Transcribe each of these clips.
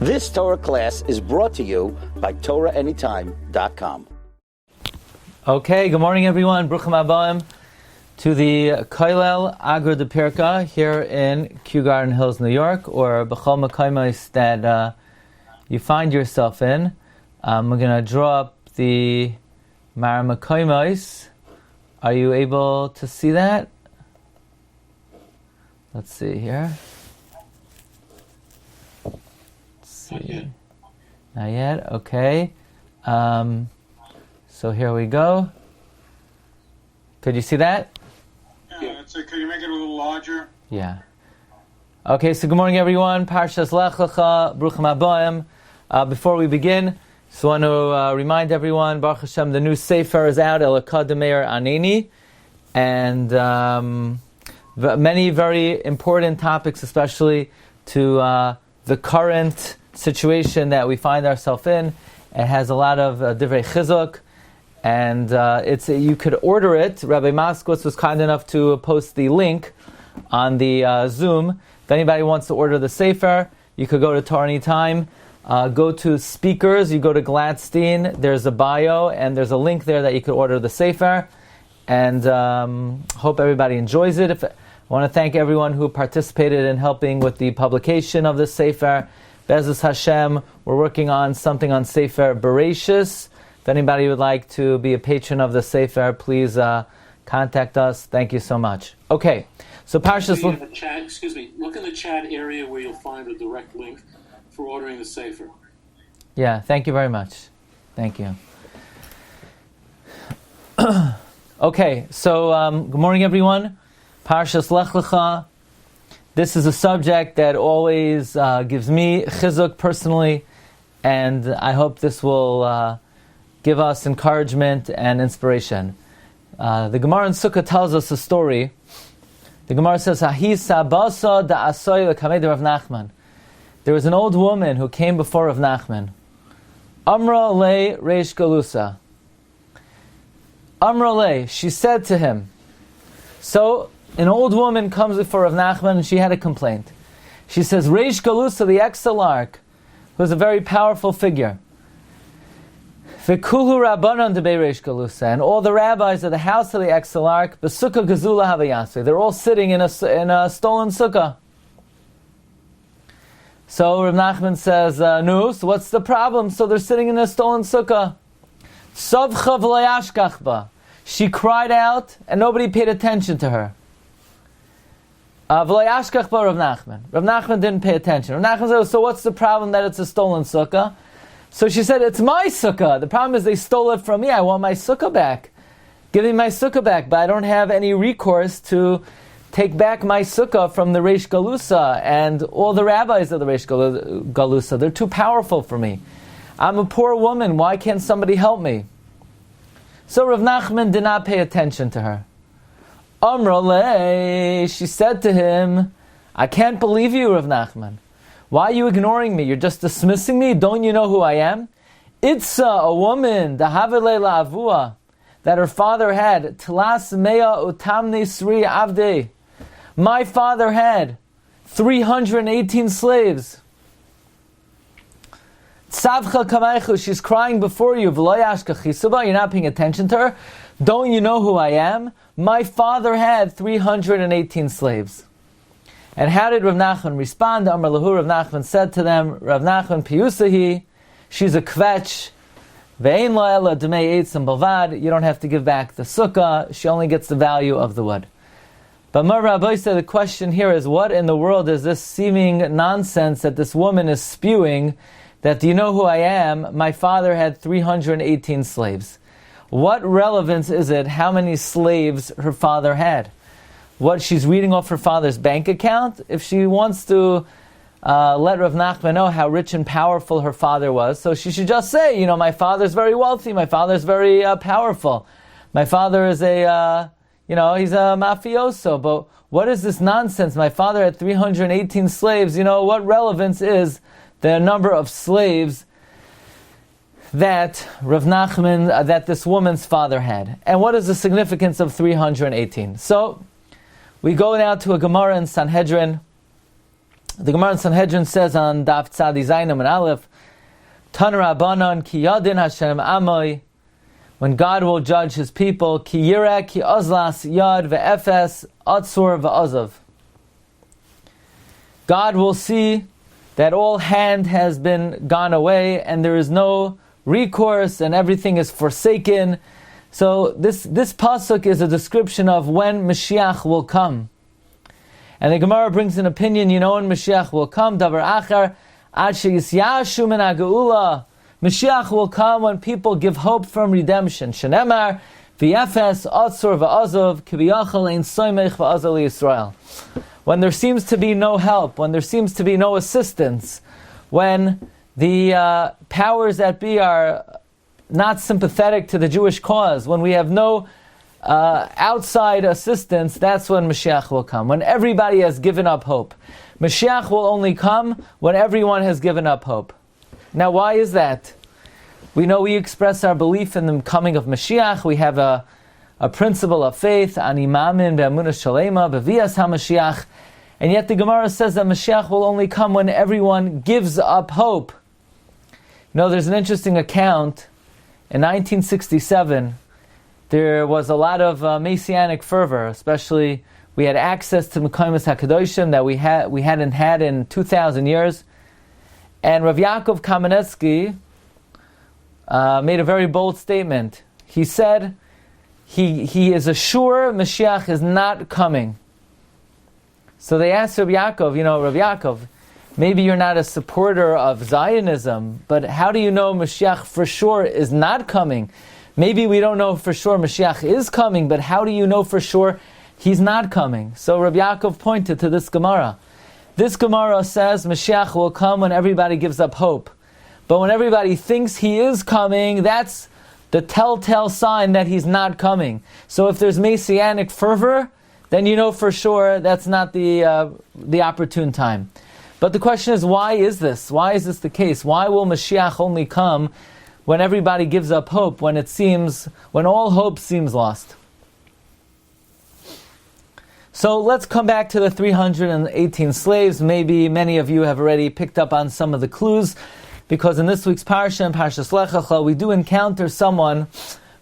This Torah class is brought to you by TorahAnytime.com. Okay, good morning everyone. Bruchim Abayim to the Koilel Agur de Pirka here in Kew Garden Hills, New York, or B'chol Makayimos that you find yourself in. We're going to draw up the Mar Makayimos. Are you able to see that? Let's see here. Let's see. Not yet. Okay. So here we go. Could you see that? Yeah, that's it. Could you make it a little larger? Yeah. Okay, so good morning everyone. Parsha Lecha, Bruchim Abayim. Before we begin, just want to remind everyone, Baruch Hashem, the new Sefer is out, Lecha TorahAnytime, and many very important topics, especially to the current situation that we find ourselves in. It has a lot of divrei chizuk, and you could order it. Rabbi Moskowitz was kind enough to post the link on the Zoom. If anybody wants to order the Sefer, you could go to TorahAnytime, go to speakers, you go to Glatstein, there's a bio, and there's a link there that you could order the Sefer, and hope everybody enjoys it. I want to thank everyone who participated in helping with the publication of the Sefer. Be'ezus Hashem, we're working on something on Sefer Bereshis. If anybody would like to be a patron of the Sefer, please contact us. Thank you so much. Okay, so Parshas... Look in the chat area where you'll find a direct link for ordering the Sefer. Yeah, thank you very much. Thank you. Okay, so good morning everyone. Parshas Lecha. This is a subject that always gives me chizuk personally, and I hope this will give us encouragement and inspiration. The Gemara in Sukkah tells us a story. The Gemara says, "Hahi sabasa da'asoy lekamei Rav Nachman." There was an old woman who came before Rav Nachman. Amra le reish galusa. Amra le, she said to him. So an old woman comes before Rav Nachman and she had a complaint. She says, Reish Galusa, the exilarch, who is a very powerful figure. V'kuhu rabbanon debei Reish Galusa, and all the rabbis of the house of the exilarch, b'sukkah gazula havayasve, they're all sitting in a stolen sukkah. So Rav Nachman says, no, so what's the problem? So they're sitting in a stolen sukkah. Savcha v'layashkach ba. She cried out and nobody paid attention to her. Rav Nachman. Rav Nachman didn't pay attention. Rav Nachman said, so what's the problem that it's a stolen sukkah? So she said, it's my sukkah. The problem is they stole it from me. I want my sukkah back. Give me my sukkah back. But I don't have any recourse to take back my sukkah from the Reish Galusa and all the rabbis of the Reish Galusa. They're too powerful for me. I'm a poor woman. Why can't somebody help me? So Rav Nachman did not pay attention to her. Amrale, she said to him, I can't believe you, Rav Nachman. Why are you ignoring me? You're just dismissing me? Don't you know who I am? Itza, a woman, dahavele la'avua, that her father had, tlas mea utamne sri avde. My father had 318 slaves. Tzavcha kamaychu, she's crying before you, you're not paying attention to her. Don't you know who I am? My father had 318 slaves. And how did Rav Nachman respond? Amar lahu, Rav Nachman said to them, Rav Nachman piyusahi, she's a kvetch, ve'ein lo ela d'mei eitzim balvad, you don't have to give back the sukkah, she only gets the value of the wood. But Mar Rabbi said the question here is, what in the world is this seeming nonsense that this woman is spewing, that do you know who I am? My father had 318 slaves. What relevance is it how many slaves her father had? What, she's reading off her father's bank account? If she wants to let Rav Nachman know how rich and powerful her father was, so she should just say, my father's very wealthy, my father's very powerful. My father is he's a mafioso. But what is this nonsense? My father had 318 slaves. What relevance is the number of slaves that Rav Nachman, that this woman's father had? And what is the significance of 318? So, we go now to a Gemara in Sanhedrin, The Gemara in Sanhedrin says on Daf Tzadi Zainam and Aleph, TorahAnytime ki yadin Hashem amoi, when God will judge His people, ki yireh ki ozlas yad ve'efes atzur ve'ozav. God will see that all hand has been gone away and there is no recourse and everything is forsaken. So this pasuk is a description of when Mashiach will come. And the Gemara brings an opinion, when Mashiach will come, davar achar, ad sheyisyashu min ha'geula. Mashiach will come when people give hope from redemption. Shenemar, v'yefes, atzur v'azov, kiviyachal ein soymech v'azal Yisrael. When there seems to be no help, when there seems to be no assistance, when the powers that be are not sympathetic to the Jewish cause, when we have no outside assistance, that's when Mashiach will come, when everybody has given up hope. Mashiach will only come when everyone has given up hope. Now, why is that? We know we express our belief in the coming of Mashiach. We have a principle of faith, ani ma'amin be'amunah shalema bevias HaMashiach, and yet the Gemara says that Mashiach will only come when everyone gives up hope. There's an interesting account. In 1967, there was a lot of Messianic fervor, especially we had access to Mekaymas HaKadoshim that we hadn't had in 2,000 years. And Rav Yaakov Kamenetsky made a very bold statement. He said he is sure Mashiach is not coming. So they asked Rav Yaakov, Rav Yaakov, maybe you're not a supporter of Zionism, but how do you know Mashiach for sure is not coming? Maybe we don't know for sure Mashiach is coming, but how do you know for sure He's not coming? So Rabbi Yaakov pointed to this Gemara. This Gemara says Mashiach will come when everybody gives up hope. But when everybody thinks He is coming, that's the telltale sign that He's not coming. So if there's Messianic fervor, then you know for sure that's not the opportune time. But the question is, why is this? Why is this the case? Why will Mashiach only come when everybody gives up hope, when all hope seems lost? So let's come back to the 318 slaves. Maybe many of you have already picked up on some of the clues, because in this week's Parsha, in Parsha Lecha, we do encounter someone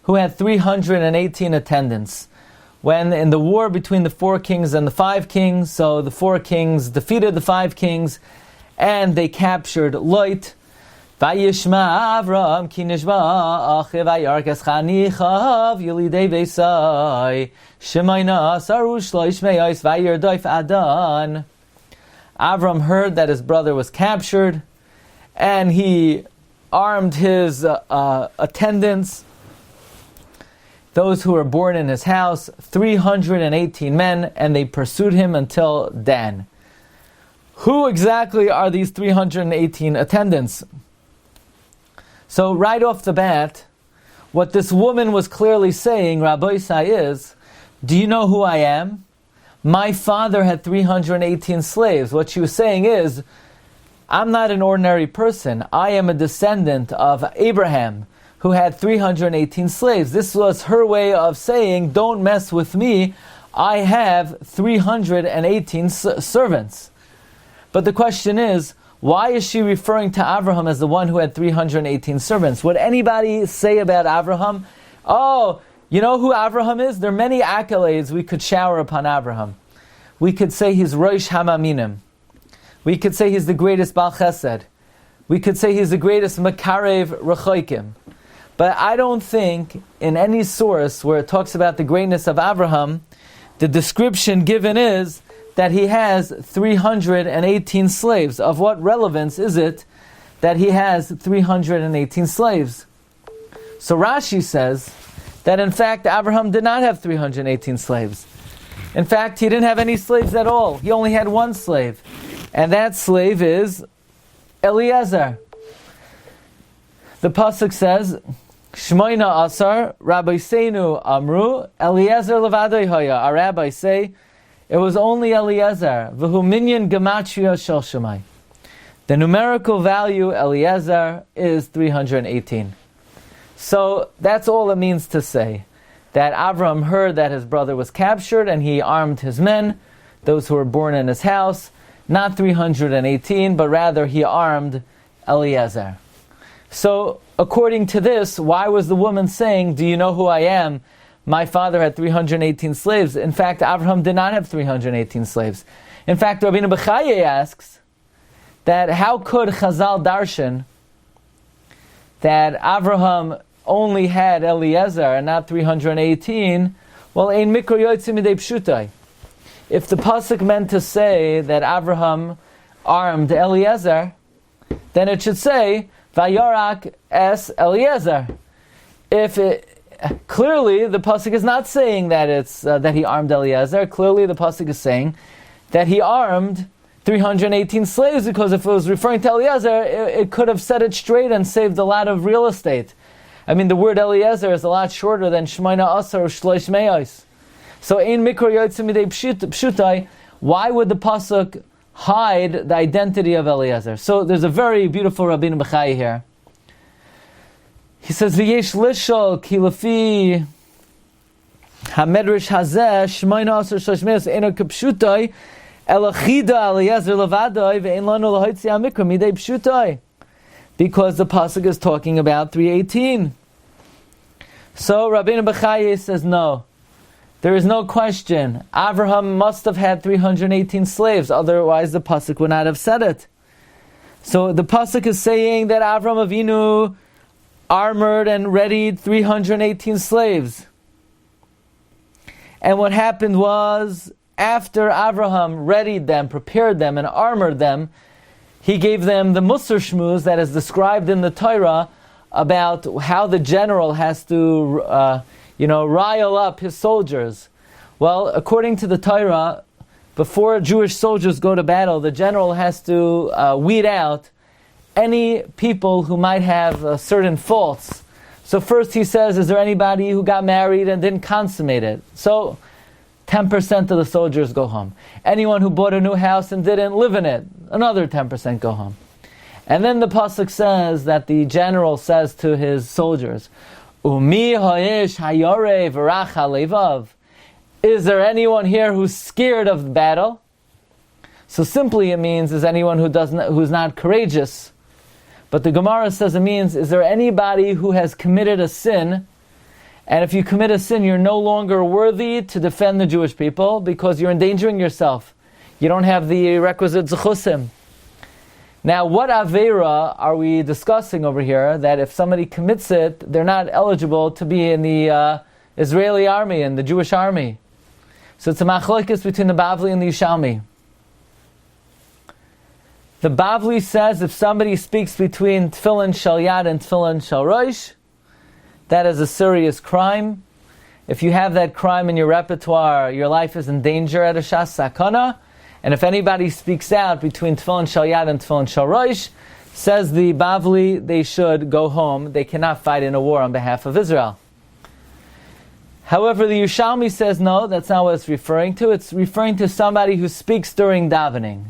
who had 318 attendants. When in the war between the 4 kings and the 5 kings, so the 4 kings defeated the 5 kings, and they captured Lech. Vayishma Avram ki nishba achiv ayarkes chanichav yilidei veisai shemayna saru shloish meyos vayirdoif adan. Avram heard that his brother was captured, and he armed his attendants, those who were born in his house, 318 men, and they pursued him until Dan. Who exactly are these 318 attendants? So right off the bat, what this woman was clearly saying, Rabbi Isai, is, do you know who I am? My father had 318 slaves. What she was saying is, I'm not an ordinary person. I am a descendant of Abraham, who had 318 slaves. This was her way of saying, don't mess with me. I have 318 servants. But the question is, why is she referring to Abraham as the one who had 318 servants? Would anybody say about Abraham, oh, you know who Abraham is? There are many accolades we could shower upon Abraham. We could say he's Rosh Hamaminim. We could say he's the greatest Baal Chesed. We could say he's the greatest Makarev Rechoikim. But I don't think in any source where it talks about the greatness of Abraham, the description given is that he has 318 slaves. Of what relevance is it that he has 318 slaves? So Rashi says that in fact Abraham did not have 318 slaves. In fact, he didn't have any slaves at all. He only had one slave. And that slave is Eliezer. The pasuk says, Shmoina Asar, Rabbi Seinu Amru, Eliezer Levadei Haya. Our rabbis say, it was only Eliezer. V'hu minyan gematria shel Shemai. The numerical value, Eliezer, is 318. So that's all it means to say. That Avram heard that his brother was captured and he armed his men, those who were born in his house. not 318, but rather he armed Eliezer. So, according to this, why was the woman saying, do you know who I am? My father had 318 slaves. In fact, Avraham did not have 318 slaves. In fact, Rabbi Bechaye asks that how could Chazal darshan that Avraham only had Eliezer and not 318? Well, ein mikro yotzim midei pshutai. If the pasuk meant to say that Avraham armed Eliezer, then it should say Vayorak es Eliezer. Clearly the pasuk is not saying that it's that he armed Eliezer. Clearly the pasuk is saying that he armed 318 slaves, because if it was referring to Eliezer, it could have set it straight and saved a lot of real estate. I mean, the word Eliezer is a lot shorter than Shemaina Asar or Shloish Me'os. So, ein mikro yotzim midei pshutai, why would the pasuk hide the identity of Eliezer? So, there's a very beautiful Rabbeinu Bechai here. He says, V'yesh lishol ki lefi hamedrash hazeh Shemaina Asar Shloish Me'os eino k'pshutai elachida Eliezer levadoi ve'ein lanu lahotzi hamikra midei pshutai. Because the pasuk is talking about 318. So Rabbeinu Bechaye says no. There is no question. Avraham must have had 318 slaves, otherwise the pasuk would not have said it. So the pasuk is saying that Avraham Avinu armored and readied 318 slaves. And what happened was, after Avraham readied them, prepared them, and armored them, he gave them the Musar Shmuz that is described in the Torah about how the general has to, rile up his soldiers. Well, according to the Torah, before Jewish soldiers go to battle, the general has to weed out any people who might have certain faults. So first he says, is there anybody who got married and didn't consummate it? So 10% of the soldiers go home. Anyone who bought a new house and didn't live in it, another 10% go home. And then the pasuk says that the general says to his soldiers, Umi ha'ish hayore v'rach halevav. Is there anyone here who's scared of battle? So simply it means, is anyone who's not courageous. But the Gemara says it means, is there anybody who has committed a sin? And if you commit a sin, you're no longer worthy to defend the Jewish people because you're endangering yourself. You don't have the requisite zechusim. Now, what Aveira are we discussing over here? That if somebody commits it, they're not eligible to be in the Israeli army and the Jewish army. So it's a machlokes between the Bavli and the Yishalmi. The Bavli says if somebody speaks between Tefillin Shel Yad and Tefillin Shel Rosh, that is a serious crime. If you have that crime in your repertoire, your life is in danger at a Shas Sakana. And if anybody speaks out between Tefillin Shel Yad and Tefillin Shel Rosh, says the Bavli, they should go home. They cannot fight in a war on behalf of Israel. However, the Yushalmi says no, that's not what it's referring to. It's referring to somebody who speaks during davening.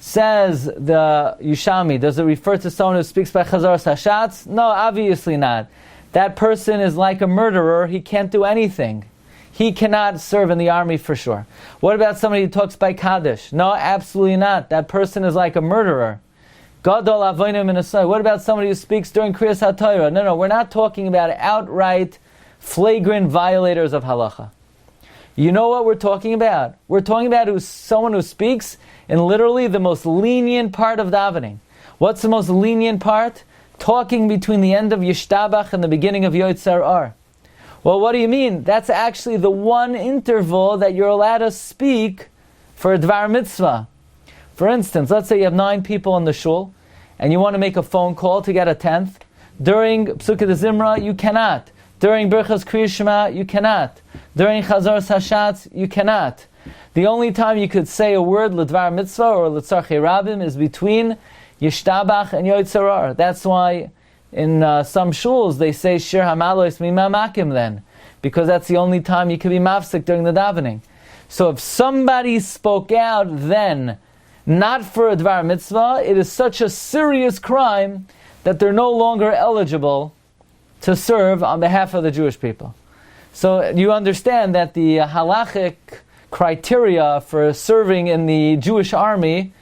Says the Yushalmi, does it refer to someone who speaks by Chazaras Hashatz? No, obviously not. That person is like a murderer. He can't do anything. He cannot serve in the army for sure. What about somebody who talks by Kaddish? No, absolutely not. That person is like a murderer. Gadol avonim minasai. What about somebody who speaks during Kriyas HaTorah? No, we're not talking about outright, flagrant violators of halacha. You know what we're talking about? We're talking about someone who speaks in literally the most lenient part of davening. What's the most lenient part? Talking between the end of Yishtabach and the beginning of Yotzar Ar. Well, what do you mean? That's actually the one interval that you're allowed to speak for a Dvar Mitzvah. For instance, let's say you have 9 people in the shul, and you want to make a phone call to get a 10th. During Psukei de Zimra, you cannot. During Birchas Kriyas Shema, you cannot. During Chazaras Hashatz, you cannot. The only time you could say a word, L'Dvar Mitzvah or L'Tzarchei Rabim, is between Yishtabach and Yotzar Ar. That's why in some shuls they say Shir Hamalos Mimamakim then, because that's the only time you can be mafsik during the davening. So if somebody spoke out then, not for a Dvar Mitzvah, it is such a serious crime that they're no longer eligible to serve on behalf of the Jewish people. So you understand that the halachic criteria for serving in the Jewish army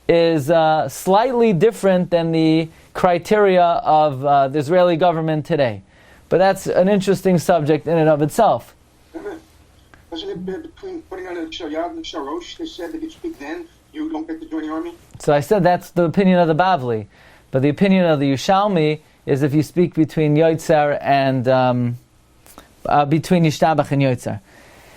is slightly different than the criteria of the Israeli government today. But that's an interesting subject in and of itself. Wasn't it between putting on a Shayad and Sharosh, they said that you speak then, you don't get to join the army? So I said that's the opinion of the Bavli. But the opinion of the Yushalmi is if you speak between Yotzer and between Yishtabach and Yotzer.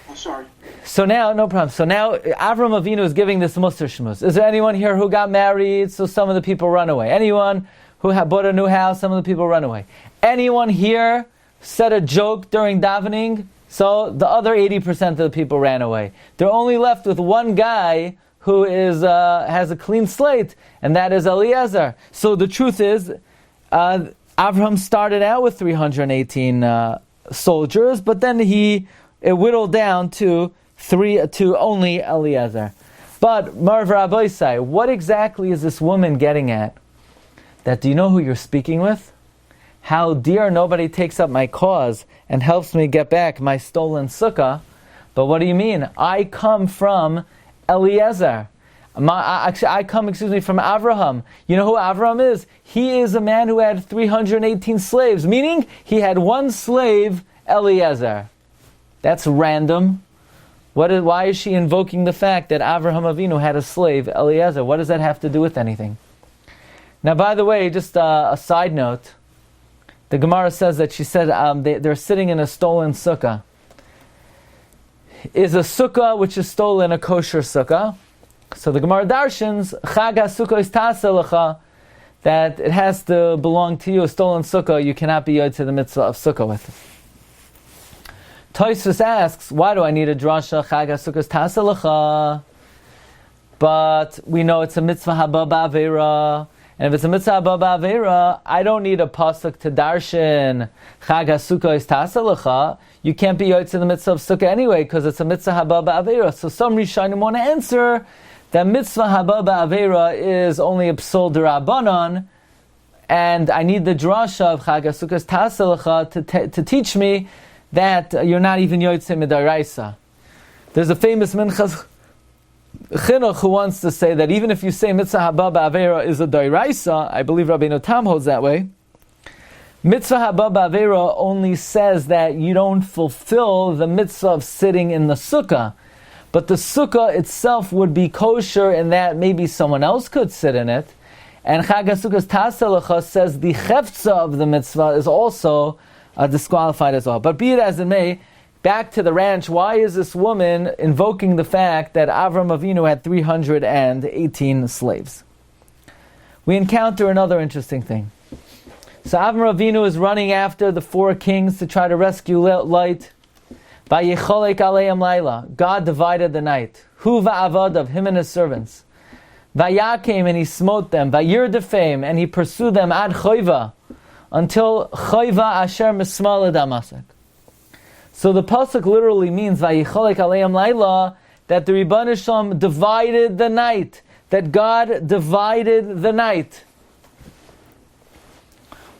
I'm sorry. So now, no problem. So now Avram Avinu is giving this Musar Shmuz. Is there anyone here who got married, so some of the people run away? Anyone who bought a new house, some of the people run away? Anyone here said a joke during davening, so the other 80% of the people ran away? They're only left with one guy who is has a clean slate, and that is Eliezer. So the truth is, Avraham started out with 318 soldiers, but then it whittled down to only Eliezer. But Marv Rabbi say, what exactly is this woman getting at? That do you know who you're speaking with? How dear nobody takes up my cause and helps me get back my stolen sukkah. But what do you mean? I come from Eliezer. I come from Avraham. You know who Avraham is? He is a man who had 318 slaves, meaning he had one slave, Eliezer. That's random. Why is she invoking the fact that Avraham Avinu had a slave, Eliezer? What does that have to do with anything? Now, by the way, just a side note, the Gemara says that she said they're sitting in a stolen sukkah. Is a sukkah which is stolen a kosher sukkah? So the Gemara darshans, Chag HaSukkah is Ta'aseh Lecha, that it has to belong to you. A stolen sukkah, you cannot be yod to the mitzvah of sukkah with. Tosfos asks, why do I need a drasha? Chag HaSukkah is Ta'aseh Lecha. But we know it's a mitzvah haba ba'avera. And if it's a mitzvah haba ba'avera, I don't need a pasuk to darshan Chag HaSukkah is Ta'aseh Lecha. You can't be yod to the mitzvah of sukkah anyway, because it's a mitzvah haba ba'avera. So some Rishonim want to answer that mitzvah haba ba'avera is only a psul d'Rabbanan, and I need the drasha of Chag HaSukkah Ta'aseh Lecha to teach me that you're not even yotzei midaraisa. There's a famous minchas chinuch who wants to say that even if you say mitzvah haba ba'avera is a daraisa, I believe Rabbi Tam holds that way. Mitzvah haba ba'avera only says that you don't fulfill the mitzvah of sitting in the sukkah. But the sukkah itself would be kosher in that maybe someone else could sit in it. And Chag HaSukkah Ta'aseh Lecha says the chefza of the mitzvah is also disqualified as well. But be it as it may, back to the ranch, why is this woman invoking the fact that Avram Avinu had 318 slaves? We encounter another interesting thing. So Avram Avinu is running after the 4 kings to try to rescue Lot. Vayicholek aleim laila. God divided the night. Hu va'avadav, him and his servants. Vayakim, and he smote them. Vayirdefim, and he pursued them ad choiva, until choiva asher mismal Damasak. So the pasuk literally means Vayicholek aleim laila, that the Rebbeinu Shalom divided the night. That God divided the night.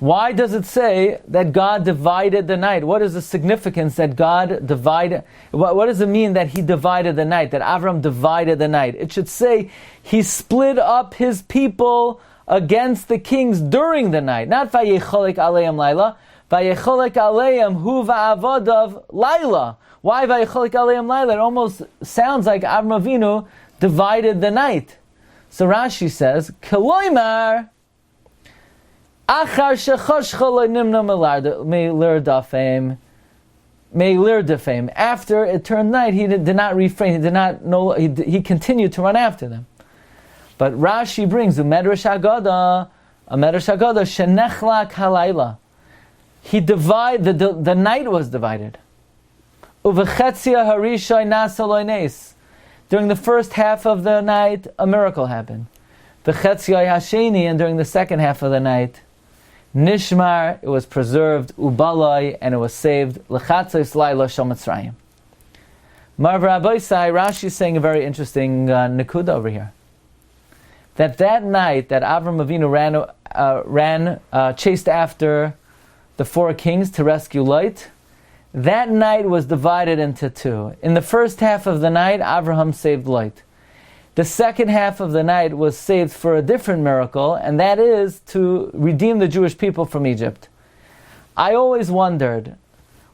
Why does it say that God divided the night? What is the significance that God divided? What does it mean that He divided the night? That Avram divided the night? It should say He split up His people against the kings during the night. Not Vayecholek aleim laila. Vayecholek aleim hu va'avodav laila. Why Vayecholek aleim laila? It almost sounds like Avram Avinu divided the night. So Rashi says, Keloimar, Achar shechoshcha lo nimna me'irdafim. After it turned night, he did not refrain. He continued to run after them. But Rashi brings a medrash agada shenechlak halayla. The night was divided. Uvechetzia harishay nasa lo nes. During the first half of the night, a miracle happened. V'chetzia hasheni, and during the second half of the night, Nishmar, it was preserved, Ubalai, and it was saved, Lechatzos Laila Shel Mitzrayim. Marv Rabbi Sai, Rashi is saying a very interesting nekuda over here. That night that Avram Avinu chased after the 4 kings to rescue Lot, that night was divided into two. In the first half of the night, Abraham saved Lot. The second half of the night was saved for a different miracle, and that is to redeem the Jewish people from Egypt. I always wondered,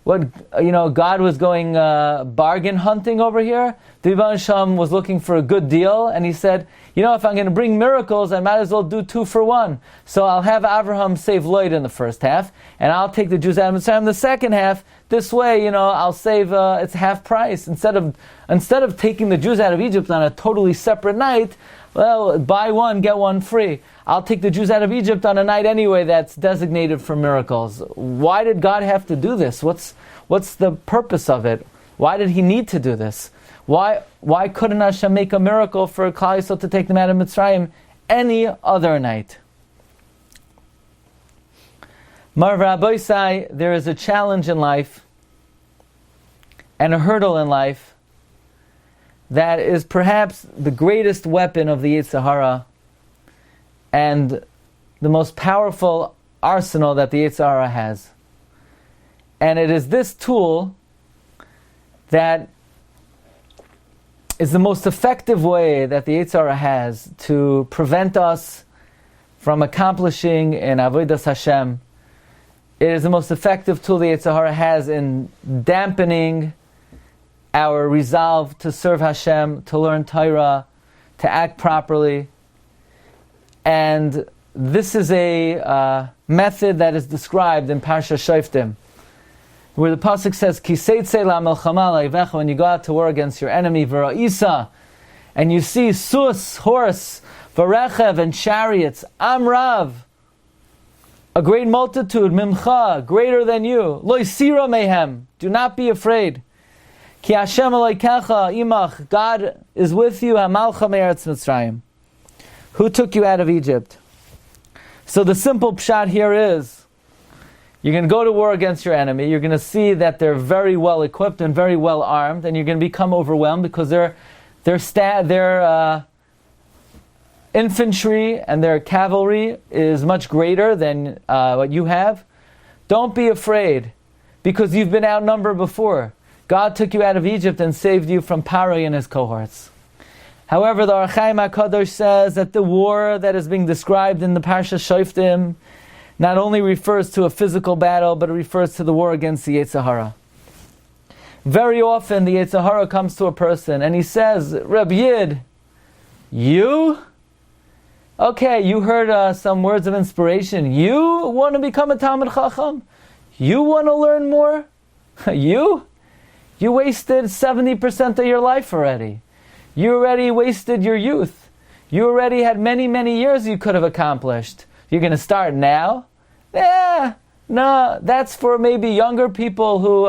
God was going bargain hunting over here. The Rebbe Shalom was looking for a good deal, and he said, if I'm going to bring miracles, I might as well do 2 for 1. So I'll have Abraham save Lot in the first half, and I'll take the Jews out of Mitzrayim in the second half. This way, I'll save, it's half price. Instead of taking the Jews out of Egypt on a totally separate night, well, buy one, get one free. I'll take the Jews out of Egypt on a night anyway that's designated for miracles. Why did God have to do this? What's the purpose of it? Why did He need to do this? Why couldn't Hashem make a miracle for Klal Yisrael to take them out of Mitzrayim any other night? Mar Rabbi say there is a challenge in life and a hurdle in life that is perhaps the greatest weapon of the Yetzer Hara and the most powerful arsenal that the Yetzer Hara has. And it is this tool that is the most effective way that the Yetzer Hara has to prevent us from accomplishing in Avodas Hashem. It is the most effective tool the Yetzer Hara has in dampening our resolve to serve Hashem, to learn Torah, to act properly. And this is a method that is described in Parsha Shoftim, where the pasuk says, "Kiseitze la melchama la'ivecha," when you go out to war against your enemy, v'ra'isa, and you see sus, horse, v'rechev, and chariots, amrav, a great multitude, mimcha, greater than you, lo yisira mehem, do not be afraid. Ki Hashem Elokecha imach, God is with you, hamalcha me'eretz Mitzrayim, who took you out of Egypt. So the simple pshat here is, you're going to go to war against your enemy, you're going to see that they're very well equipped and very well armed, and you're going to become overwhelmed because their infantry and their cavalry is much greater than what you have. Don't be afraid, because you've been outnumbered before. God took you out of Egypt and saved you from Paro and his cohorts. However, the Or HaChaim HaKadosh says that the war that is being described in the Parsha Shoftim not only refers to a physical battle, but it refers to the war against the Yetzer Hara. Very often the Yetzer Hara comes to a person and he says, Rabbi Yid, you? Okay, you heard some words of inspiration. You want to become a Talmid Chacham? You want to learn more? You? You wasted 70% of your life already. You already wasted your youth. You already had many, many years you could have accomplished. You're going to start now? No, that's for maybe younger people who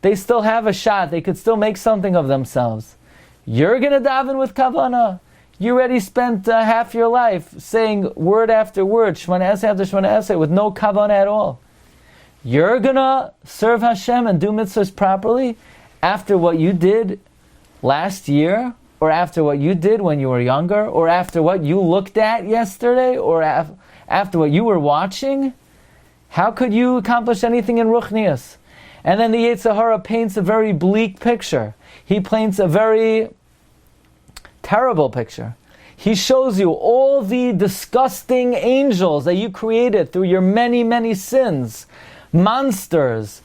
they still have a shot. They could still make something of themselves. You're going to daven with kavanah. You already spent half your life saying word after word, Shemona Esrei after Shemona Esrei, with no kavanah at all. You're going to serve Hashem and do mitzvahs properly after what you did last year, or after what you did when you were younger, or after what you looked at yesterday, or after what you were watching? How could you accomplish anything in Ruchnius? And then the Yetzer Hara paints a very bleak picture. He paints a very terrible picture. He shows you all the disgusting angels that you created through your many, many sins. Monsters,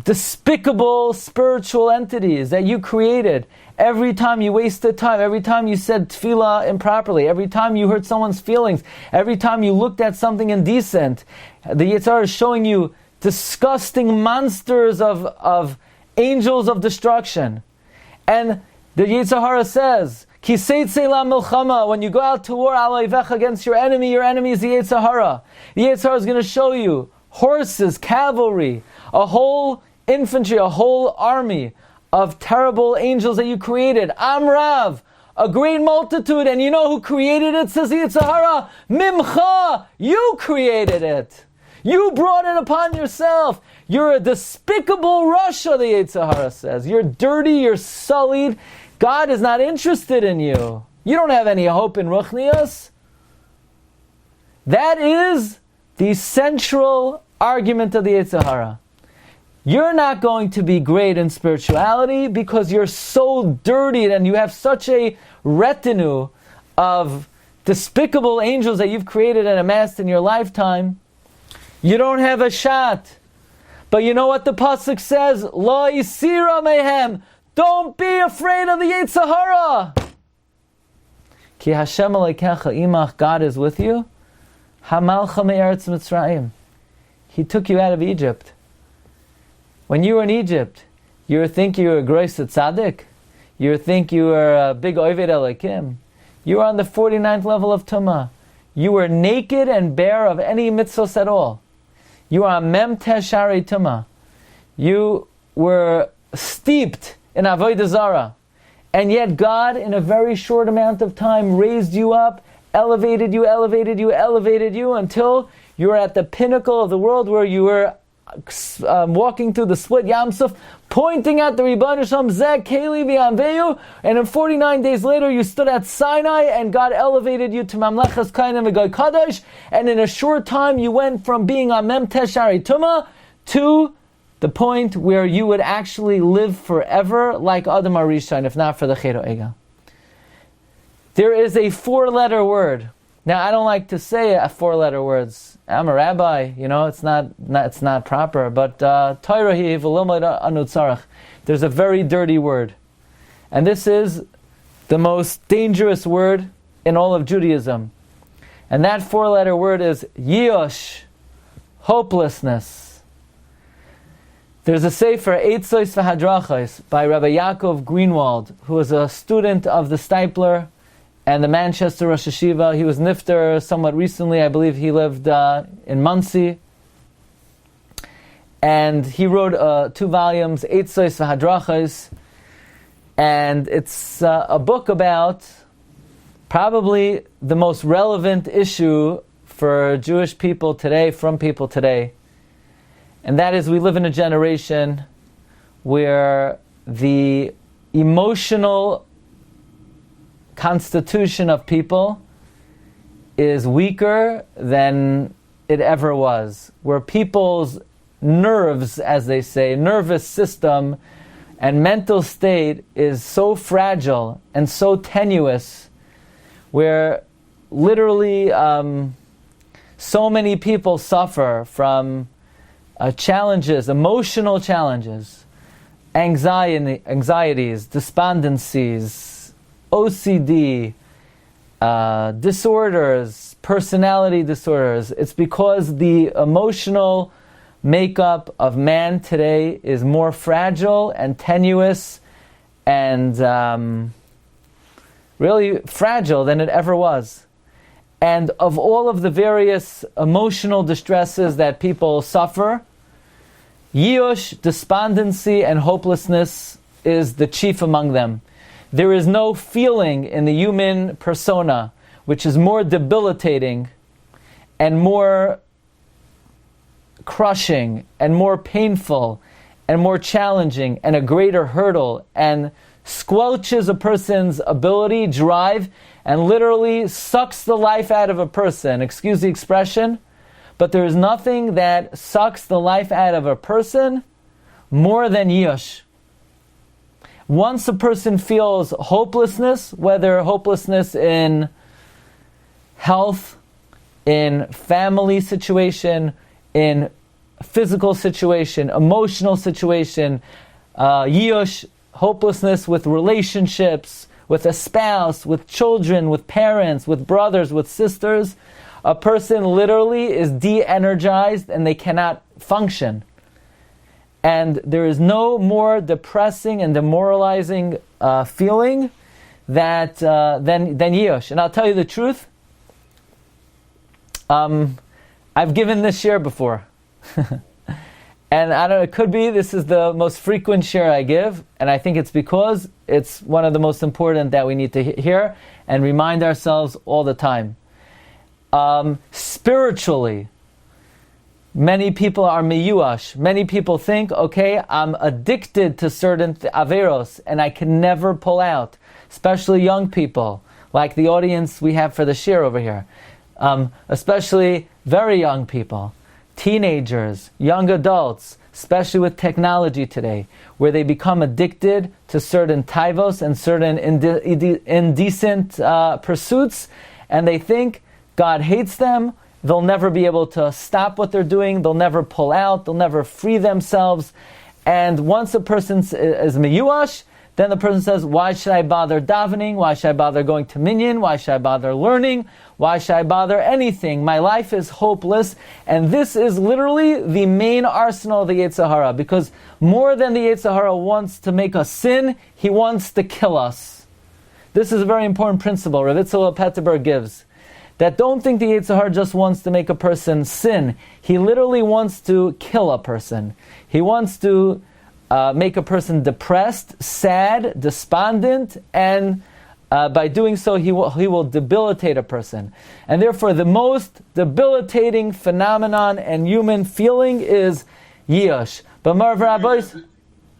despicable spiritual entities that you created. Every time you wasted time, every time you said tefillah improperly, every time you hurt someone's feelings, every time you looked at something indecent, the Yetzer Hara is showing you disgusting monsters of angels of destruction. And the Yetzer Hara says, Kiseitze la milchama, when you go out to war, alayvech, against your enemy is the Yetzer Hara. The Yetzer Hara is going to show you horses, cavalry, a whole infantry, a whole army of terrible angels that you created. Amrav, a great multitude, and you know who created it, says the Yetzer Hara? Mimcha, you created it. You brought it upon yourself. You're a despicable Rasha, the Yetzer Hara says. You're dirty, you're sullied. God is not interested in you. You don't have any hope in Ruchnius. That is the central argument of the Yetzer Hara. You're not going to be great in spirituality because you're so dirtied and you have such a retinue of despicable angels that you've created and amassed in your lifetime. You don't have a shot. But you know what the pasuk says? Lo yisira mehem. Don't be afraid of the Yetzer Hara. Ki Hashem Elokecha imach. God is with you. Hamalcha me'eretz Mitzrayim. He took you out of Egypt. When you were in Egypt, you were thinking you were a grace tzaddik. You were thinking you were a big Oved Elokim. You were on the 49th level of Tumah. You were naked and bare of any mitzvos at all. You were on Mem Teshari Tumah. You were steeped in Avodah Zarah. And yet God, in a very short amount of time, raised you up, elevated you until you were at the pinnacle of the world where you were walking through the split Yam Suf, pointing at the Ribbon Shem Zeh Keli V'Yanveyu, and in 49 days later you stood at Sinai and God elevated you to Mamlechas Kainim V'Goy Kadosh, and in a short time you went from being on Mem Teshari Tumah to the point where you would actually live forever like Adam HaRishon, if not for the Chero Ega. There is a 4-letter word. Now I don't like to say 4-letter words. I'm a rabbi, it's not proper. But Torah hi v'lo anu tzarach. There's a very dirty word, and this is the most dangerous word in all of Judaism. And that 4-letter word is Yiyosh, hopelessness. There's a sefer Eitzos v'Hadrachos by Rabbi Yaakov Greenwald, who was a student of the Steipler and the Manchester Rosh Hashiva. He was nifter somewhat recently. I believe he lived in Muncie. And he wrote 2 volumes, Eitzos v'Hadrachos. And it's a book about probably the most relevant issue for Jewish people today, from people today. And that is, we live in a generation where the emotional constitution of people is weaker than it ever was, where people's nerves, as they say, nervous system and mental state is so fragile and so tenuous, where literally so many people suffer from challenges, emotional challenges, anxieties, despondencies, OCD, disorders, personality disorders. It's because the emotional makeup of man today is more fragile and tenuous and really fragile than it ever was. And of all of the various emotional distresses that people suffer, Yiyosh, despondency, and hopelessness is the chief among them. There is no feeling in the human persona which is more debilitating and more crushing and more painful and more challenging and a greater hurdle and squelches a person's ability, drive, and literally sucks the life out of a person. Excuse the expression, but there is nothing that sucks the life out of a person more than Yiyosh. Once a person feels hopelessness, whether hopelessness in health, in family situation, in physical situation, emotional situation, Yiyosh, hopelessness with relationships, with a spouse, with children, with parents, with brothers, with sisters, a person literally is de-energized and they cannot function. And there is no more depressing and demoralizing feeling than Yiyosh. And I'll tell you the truth, I've given this share before. And I don't know, it could be this is the most frequent share I give, and I think it's because it's one of the most important that we need to hear and remind ourselves all the time. Spiritually, many people are miyuash. Many people think, okay, I'm addicted to certain averos, and I can never pull out. Especially young people, like the audience we have for the shir over here. Especially very young people, teenagers, young adults, especially with technology today, where they become addicted to certain taivos and certain indecent pursuits, and they think God hates them. They'll never be able to stop what they're doing. They'll never pull out. They'll never free themselves. And once a person is miyuash, then the person says, why should I bother davening? Why should I bother going to minyan? Why should I bother learning? Why should I bother anything? My life is hopeless. And this is literally the main arsenal of the Yetzer Hara, because more than the Yetzer Hara wants to make us sin, he wants to kill us. This is a very important principle Rav Yitzchak Petterberg gives. That don't think the Yetzer Hara just wants to make a person sin. He literally wants to kill a person. He wants to make a person depressed, sad, despondent, and by doing so, he will debilitate a person. And therefore, the most debilitating phenomenon and human feeling is yish. But Marv Rabbis,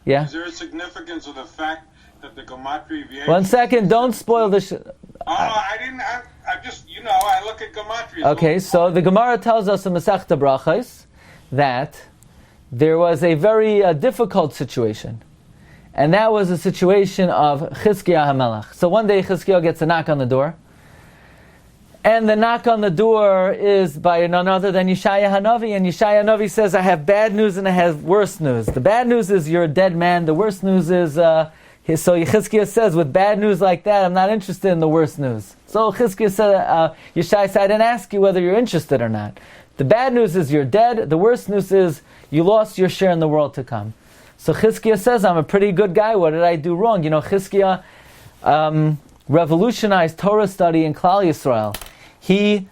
yeah. Is there a significance of the fact that the gematria? 1 second, don't spoil the. I didn't. I just, I look at gematria. Okay, so the Gemara tells us in Masechta Brachos that there was a very difficult situation. And that was a situation of Chizkiah HaMelech. So one day Chizkiah gets a knock on the door. And the knock on the door is by none other than Yeshaya HaNavi. And Yeshaya HaNavi says, I have bad news and I have worse news. The bad news is you're a dead man. The worst news is... so Chizkiah says, with bad news like that, I'm not interested in the worst news. So Chizkiah said, Yeshaya said, I didn't ask you whether you're interested or not. The bad news is you're dead. The worst news is you lost your share in the world to come. So Chizkiah says, I'm a pretty good guy. What did I do wrong? Chizkiah revolutionized Torah study in Klal Yisrael. He,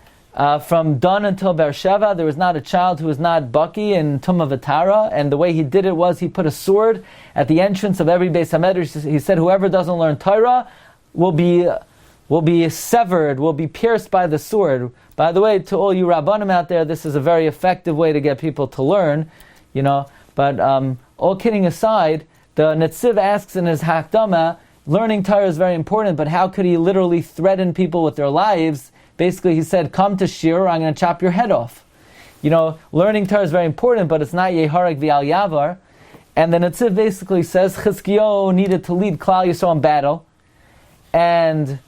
from Dan until Beersheba, there was not a child who was not Baki in Tumah V'Tara. And the way he did it was he put a sword at the entrance of every Beis HaMedrash. He said, whoever doesn't learn Torah will be severed, will be pierced by the sword. By the way, to all you Rabbanim out there, this is a very effective way to get people to learn, But all kidding aside, the Netziv asks in his Hakdama, learning Torah is very important, but how could he literally threaten people with their lives? Basically, he said, come to Shiur, I'm going to chop your head off. Learning Torah is very important, but it's not Yeharek v'al Yavar. And the Netziv basically says, Chizkiyahu needed to lead Klal Yisrael in battle, and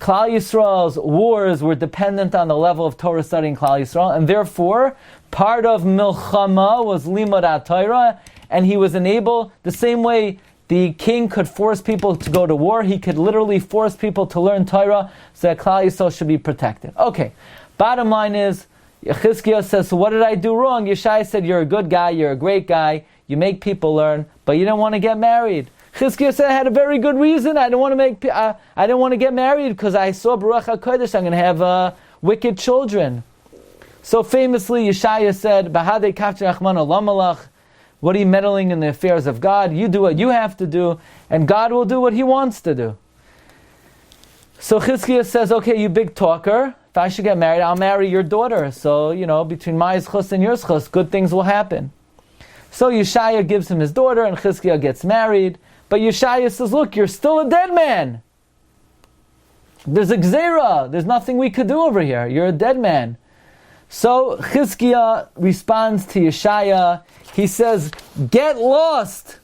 Klal Yisrael's wars were dependent on the level of Torah study in Klal Yisrael, and therefore, part of Milchama was Limud HaTorah, and he was enabled, the same way the king could force people to go to war, he could literally force people to learn Torah, so that Klal Yisrael should be protected. Okay, bottom line is, Chizkiah says, so what did I do wrong? Yeshai said, you're a good guy, you're a great guy, you make people learn, but you don't want to get married. Chizkiah said, I had a very good reason. I didn't want to get married because I saw Baruch HaKodesh, I'm going to have wicked children. So famously, Yeshaya said, Bahadei kafter Achman olam malach. What are you meddling in the affairs of God? You do what you have to do, and God will do what He wants to do. So Chizkiah says, okay, you big talker, if I should get married, I'll marry your daughter. So, between my zchus and your zchus, good things will happen. So Yeshaya gives him his daughter, and Chizkiah gets married. But Yeshaya says, look, you're still a dead man. There's a gzeira. There's nothing we could do over here. You're a dead man. So Chizkiah responds to Yeshaya. He says, get lost.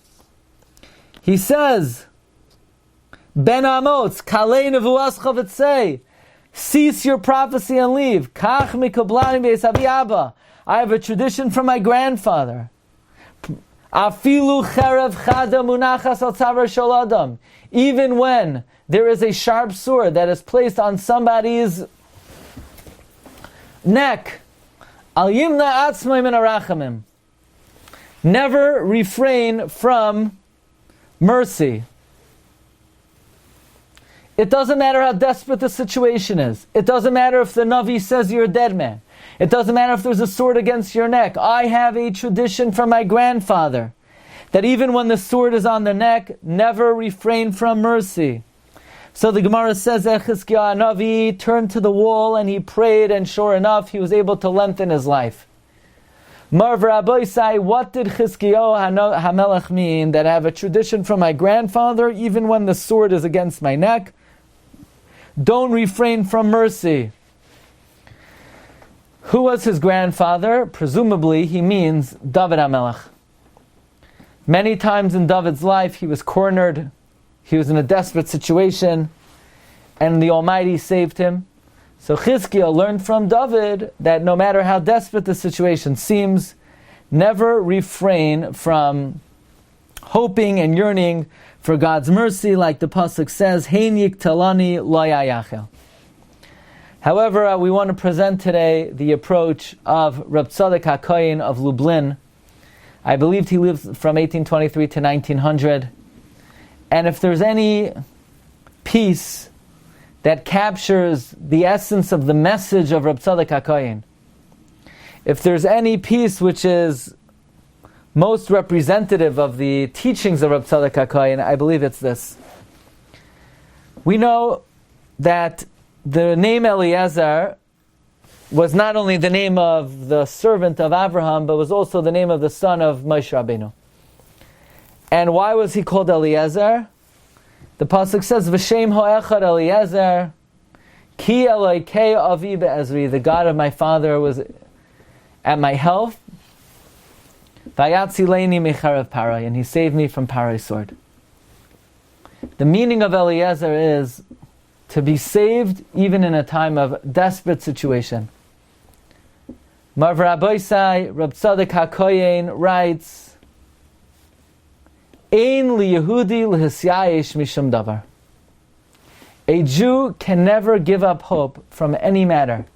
He says, Ben Amos, Kalei Nevuas Chavetzei, cease your prophecy and leave. Kach mikablani beis avi abba. I have a tradition from my grandfather. Afilu cherev chada munachas al tzavar shel adam. Even when there is a sharp sword that is placed on somebody's neck, al yimna atzmai min arachamim. Never refrain from mercy. It doesn't matter how desperate the situation is. It doesn't matter if the Navi says you're a dead man. It doesn't matter if there's a sword against your neck. I have a tradition from my grandfather that even when the sword is on the neck, never refrain from mercy. So the Gemara says that Chizkiah Navi turned to the wall and he prayed, and sure enough, he was able to lengthen his life. Marv Rabbi say, what did Chizkiyahu HaMelech mean that I have a tradition from my grandfather even when the sword is against my neck? Don't refrain from mercy. Who was his grandfather? Presumably he means David HaMelech. Many times in David's life, he was cornered, he was in a desperate situation, and the Almighty saved him. So Chizkiah learned from David that no matter how desperate the situation seems, never refrain from hoping and yearning for God's mercy, like the pasuk says, Hein yiktalani lo yayachel. However, we want to present today the approach of Reb Tzadok HaKohen of Lublin. I believe he lived from 1823 to 1900. And if there's any piece that captures the essence of the message of Reb Tzadok HaKohen, if there's any piece which is most representative of the teachings of Reb Tzadok HaKohen, I believe it's this. We know that the name Eliezer was not only the name of the servant of Abraham, but was also the name of the son of Moshe Rabbeinu. And why was he called Eliezer? The pasuk says, "V'shem ha'echad Eliezer, ki Elokei avi be'ezri." The God of my father was at my help. Vayatzileni mecharev Parai, and he saved me from Parai's sword. The meaning of Eliezer is to be saved even in a time of desperate situation. Marv Rabbi Reb Tzadok HaKohen writes, Ein liyehudi lehisyayesh mishum davar. A Jew can never give up hope from any matter.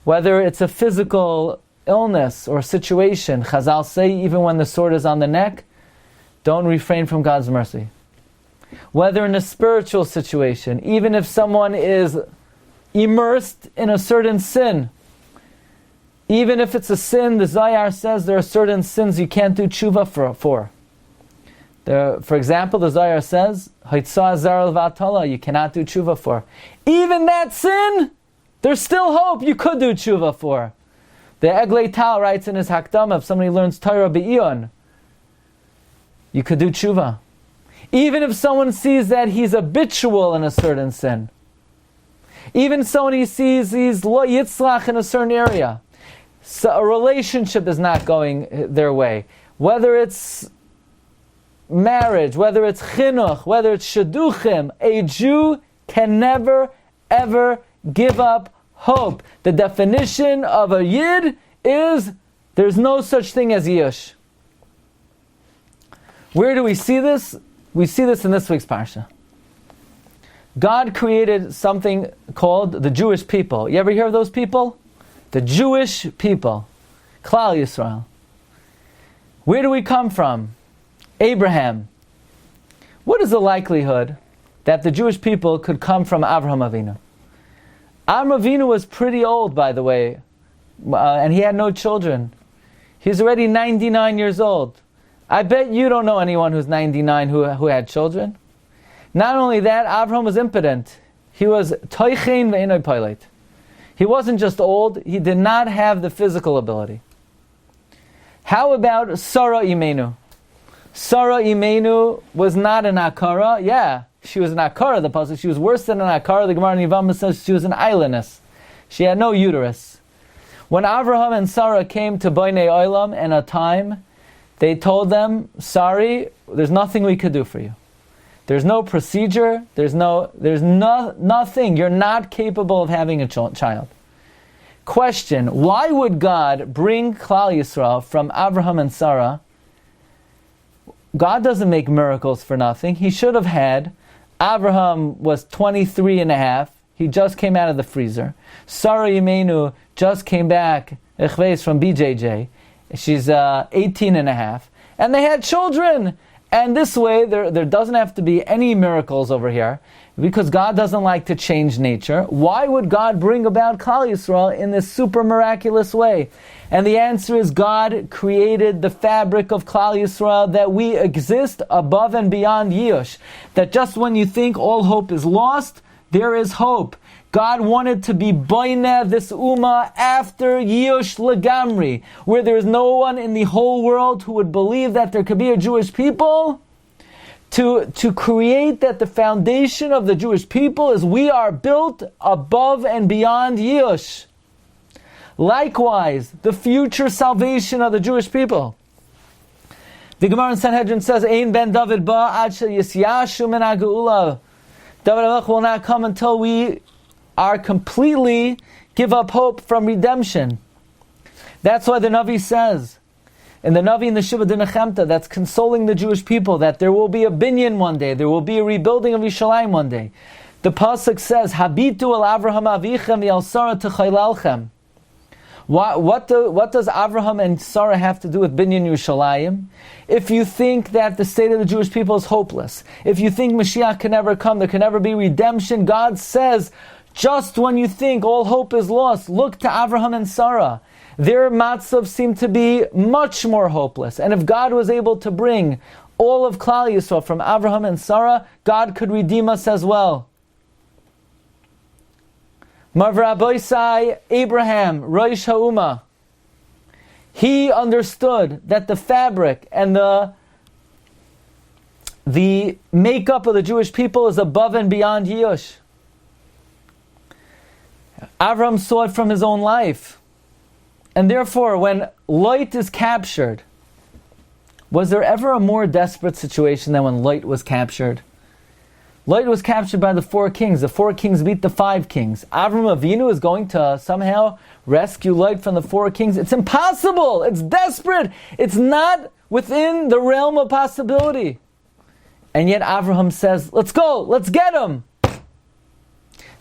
Whether it's a physical illness or situation, Chazal say, even when the sword is on the neck, don't refrain from God's mercy. Whether in a spiritual situation, even if someone is immersed in a certain sin, even if it's a sin, the Zayar says there are certain sins you can't do tshuva for. For example, the Zayar says, you cannot do tshuva for. Even that sin, there's still hope you could do tshuva for. The Eglei Tal writes in his Hakdama, if somebody learns Torah be'iyon, you could do tshuva. Even if someone sees that he's habitual in a certain sin. Even someone he sees he's lo yitzlach in a certain area. So a relationship is not going their way. Whether it's marriage, whether it's chinuch, whether it's shidduchim, a Jew can never, ever give up hope. The definition of a Yid is there's no such thing as Yush. Where do we see this? We see this in this week's Parsha. God created something called the Jewish people. You ever hear of those people? The Jewish people. Klal Yisrael. Where do we come from? Abraham. What is the likelihood that the Jewish people could come from Avraham Avinu? Avraham Avinu was pretty old, by the way, and he had no children. He's already 99 years old. I bet you don't know anyone who's 99 who had children. Not only that, Avraham was impotent. He was toichein ve'enoi pilot. He wasn't just old, he did not have the physical ability. How about Sarah Imenu? Sarah Imenu was not an Akara. Yeah, she was an Akara, the pasuk. She was worse than an Akara. The Gemara in Yevamah says she was an islandess. She had no uterus. When Avraham and Sarah came to Bnei Olam in a time, they told them, sorry, there's nothing we could do for you. There's no procedure, there's nothing. You're not capable of having a child. Question, why would God bring Klal Yisrael from Avraham and Sarah? God doesn't make miracles for nothing. He should have had, Avraham was 23 and a half. He just came out of the freezer. Sarah Yemenu just came back, from BJJ. She's 18 and a half. And they had children. And this way, there doesn't have to be any miracles over here, because God doesn't like to change nature. Why would God bring about Klal Yisrael in this super miraculous way? And the answer is God created the fabric of Klal Yisrael that we exist above and beyond Yush. That just when you think all hope is lost, there is hope. God wanted to be boineh this ummah after Yush Lagamri, where there is no one in the whole world who would believe that there could be a Jewish people. To create that the foundation of the Jewish people is we are built above and beyond Yush. Likewise, the future salvation of the Jewish people. The Gemara in Sanhedrin says, Ein ben David ba ad shel yisyashu min ha'geula. David HaMelech will not come until we are completely give up hope from redemption. That's why the Navi says, in the Navi in the Shiva Dinachemta, that's consoling the Jewish people, that there will be a binyan one day, there will be a rebuilding of Yishalayim one day. The Pasuk says, Habitu al Avraham avichem v'al Sarah techaylalchem. What does Avraham and Sarah have to do with binyan Yerushalayim? If you think that the state of the Jewish people is hopeless, if you think Mashiach can never come, there can never be redemption, God says, just when you think all hope is lost, look to Avraham and Sarah. Their matzav seemed to be much more hopeless. And if God was able to bring all of Klal Yisrael from Avraham and Sarah, God could redeem us as well. Mavraboisai Abraham, Rosh Ha'uma, he understood that the fabric and the makeup of the Jewish people is above and beyond Yush. Avraham saw it from his own life. And therefore, when Lot is captured, was there ever a more desperate situation than when Lot was captured? Lot was captured by the 4 kings. The 4 kings beat the 5 kings. Avram Avinu is going to somehow rescue Lot from the 4 kings. It's impossible. It's desperate. It's not within the realm of possibility. And yet Avraham says, let's go. Let's get him.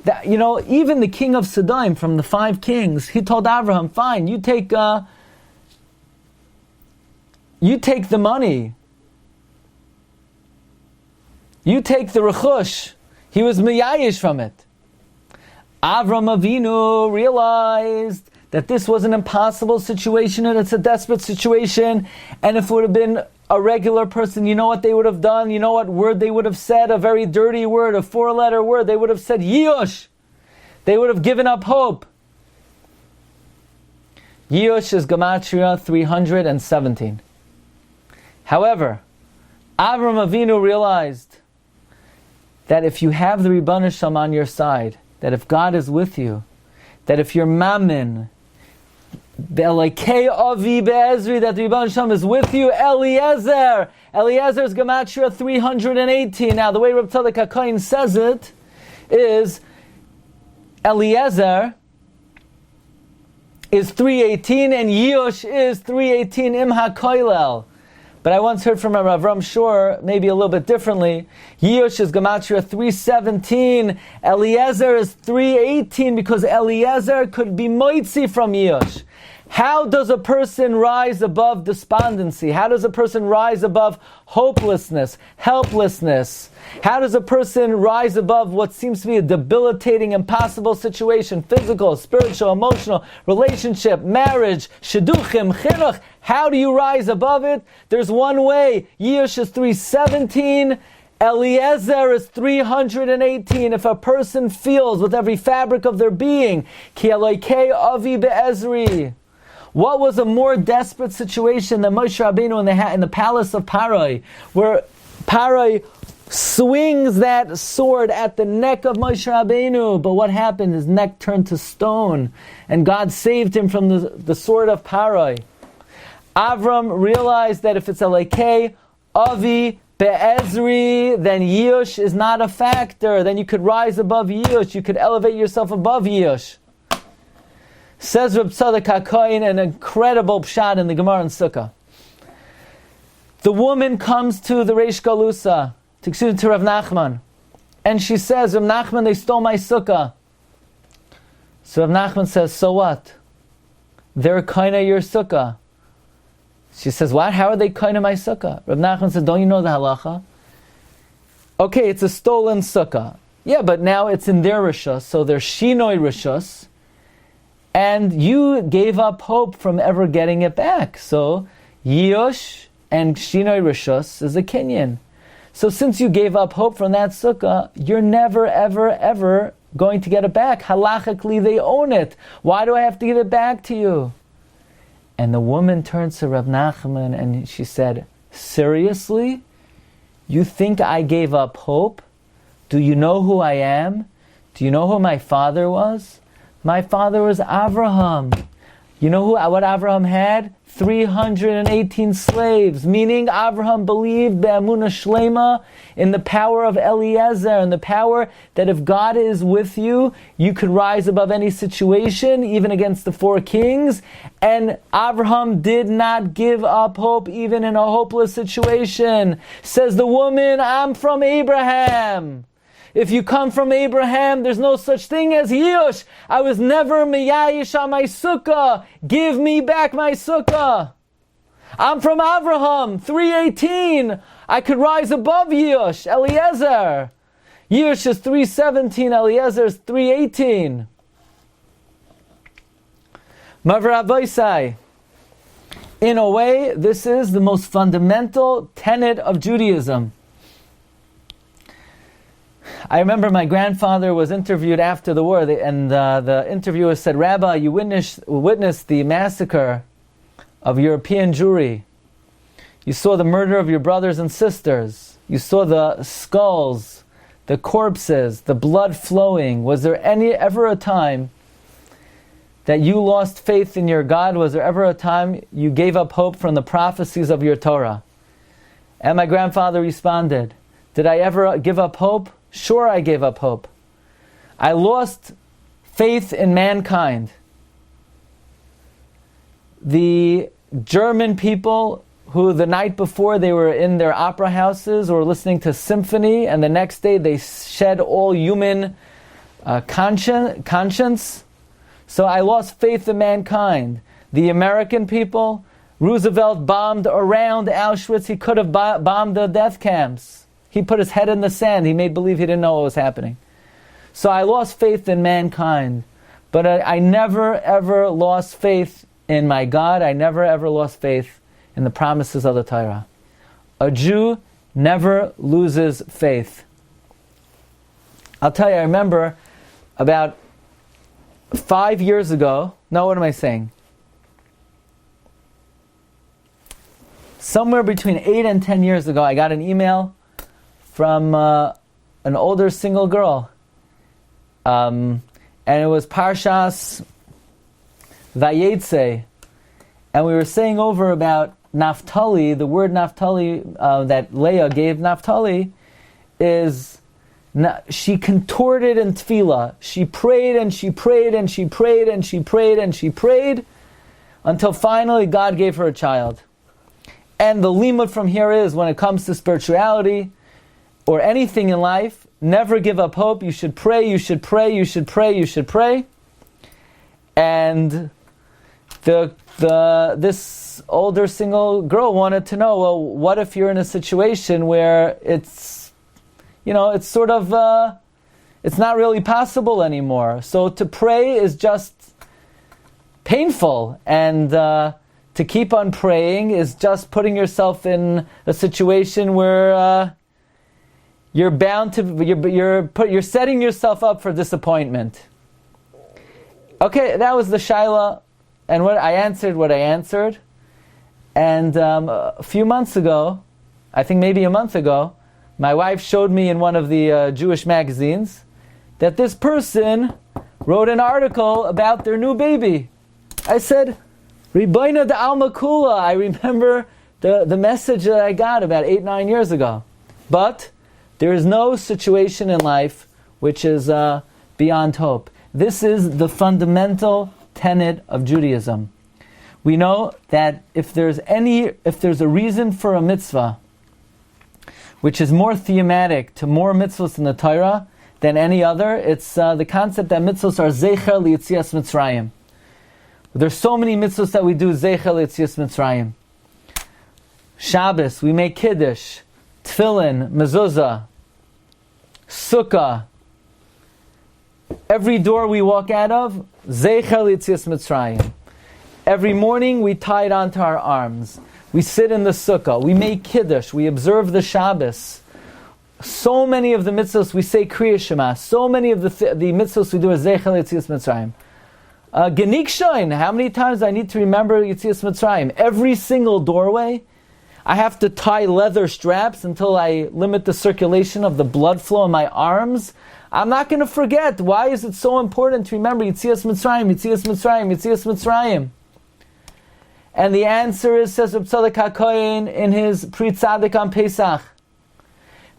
That, even the king of Sodom from the 5 kings, he told Avraham, fine, you take the money. You take the rechush. He was miyayish from it. Avram Avinu realized that this was an impossible situation and it's a desperate situation. And if it would have been a regular person, you know what they would have done? You know what word they would have said? A very dirty word, a 4-letter word. They would have said Yush. They would have given up hope. Yush is Gematria 317. However, Avram Avinu realized that if you have the Ribbon Hashem on your side, that if God is with you, that if you're Mammon, the Elekei Avi Be'ezri, that the Ribbon Hashem is with you, Eliezer is Gematria 318. Now, the way Reb Tzadok HaKohen says it is, Eliezer is 318 and Yush is 318 Im HaKoilel. But I once heard from Rav Avram Shor, maybe a little bit differently. Yush is Gematria 317. Eliezer is 318 because Eliezer could be moitzi from Yush. How does a person rise above despondency? How does a person rise above hopelessness, helplessness? How does a person rise above what seems to be a debilitating, impossible situation? Physical, spiritual, emotional, relationship, marriage, shidduchim, chinuch. How do you rise above it? There's one way. Yush is 317. Eliezer is 318. If a person feels with every fabric of their being, ki Elokei avi be'ezri. What was a more desperate situation than Moshe Rabbeinu in the palace of Parai, where Parai swings that sword at the neck of Moshe Rabbeinu, but what happened? His neck turned to stone, and God saved him from the sword of Parai. Avram realized that if it's Elokei Avi Be'ezri, then Yush is not a factor. Then you could rise above Yush. You could elevate yourself above Yush. Says Reb Tzadok HaKohen, an incredible pshat in the Gemara and Sukkah. The woman comes to the Reish Galusa, to Rav Nachman, and she says, Rav Nachman, they stole my sukkah. So Rav Nachman says, so what? They're kaina your sukkah. She says, what? How are they kaina my sukkah? Rav Nachman says, don't you know the halacha? Okay, it's a stolen sukkah. Yeah, but now it's in their rishus, so they're shinoi rishus, and you gave up hope from ever getting it back. So, Yush and Shinoi Rishus is a Kenyan. So since you gave up hope from that sukkah, you're never, ever, ever going to get it back. Halachically, they own it. Why do I have to give it back to you? And the woman turns to Rav Nachman and she said, seriously? You think I gave up hope? Do you know who I am? Do you know who my father was? My father was Avraham. You know what Avraham had? 318 slaves, meaning Abraham believed be'emunah shlema, in the power of Eliezer, and the power that if God is with you, you could rise above any situation, even against the four kings. And Abraham did not give up hope, even in a hopeless situation. Says the woman, I'm from Abraham. If you come from Abraham, there's no such thing as Yush. I was never miyayish on my sukkah. Give me back my sukkah. I'm from Abraham, 318. I could rise above Yush, Eliezer. Yush is 317, Eliezer is 318. Mavravosai. In a way, this is the most fundamental tenet of Judaism. I remember my grandfather was interviewed after the war, and the interviewer said, Rabbi, you witnessed the massacre of European Jewry. You saw the murder of your brothers and sisters. You saw the skulls, the corpses, the blood flowing. Was there ever a time that you lost faith in your God? Was there ever a time you gave up hope from the prophecies of your Torah? And my grandfather responded, did I ever give up hope? Sure, I gave up hope. I lost faith in mankind. The German people who the night before they were in their opera houses or listening to symphony, and the next day they shed all human conscience. So I lost faith in mankind. The American people, Roosevelt bombed around Auschwitz. He could have bombed the death camps. He put his head in the sand. He made believe he didn't know what was happening. So I lost faith in mankind. But I never ever lost faith in my God. I never ever lost faith in the promises of the Torah. A Jew never loses faith. I'll tell you, I remember about 5 years ago, no, what am I saying? Somewhere between 8 and 10 years ago, I got an email from an older single girl. And it was Parshas Vayetze. And we were saying over about Naphtali, the word Naphtali that Leah gave Naphtali is, she contorted in tefillah. She prayed and she prayed and she prayed and she prayed and she prayed until finally God gave her a child. And the limud from here is, when it comes to spirituality or anything in life, never give up hope. You should pray, you should pray, you should pray, you should pray. And this older single girl wanted to know, well, what if you're in a situation where it's sort of, it's not really possible anymore. So to pray is just painful, and to keep on praying is just putting yourself in a situation where you're bound to, you're setting yourself up for disappointment. Okay, that was the shaila, and what I answered. And a few months ago, I think maybe a month ago, my wife showed me in one of the Jewish magazines that this person wrote an article about their new baby. I said, Ribono d'Alma Kula, I remember the message that I got about 8-9 years ago. But there is no situation in life which is beyond hope. This is the fundamental tenet of Judaism. We know that if there's a reason for a mitzvah which is more thematic to more mitzvahs in the Torah than any other, it's the concept that mitzvahs are zecher li'yetzias Mitzrayim. There's so many mitzvahs that we do zecher li'yetzias Mitzrayim. Shabbos, we make kiddush, tefillin, mezuzah, sukkah. Every door we walk out of, zecher li'yetzias Mitzrayim. Every morning we tie it onto our arms. We sit in the sukkah. We make kiddush. We observe the Shabbos. So many of the mitzvahs we say Kriya Shema. So many of the mitzvahs we do is zecher li'yetzias Mitzrayim. Genikshon, how many times I need to remember Yetzias Mitzrayim? Every single doorway, I have to tie leather straps until I limit the circulation of the blood flow in my arms. I'm not going to forget. Why is it so important to remember Yetzias Mitzrayim, Yetzias Mitzrayim, Yetzias Mitzrayim? And the answer is, says Reb Tzadok HaKohen in his Pri Tzadik on Pesach,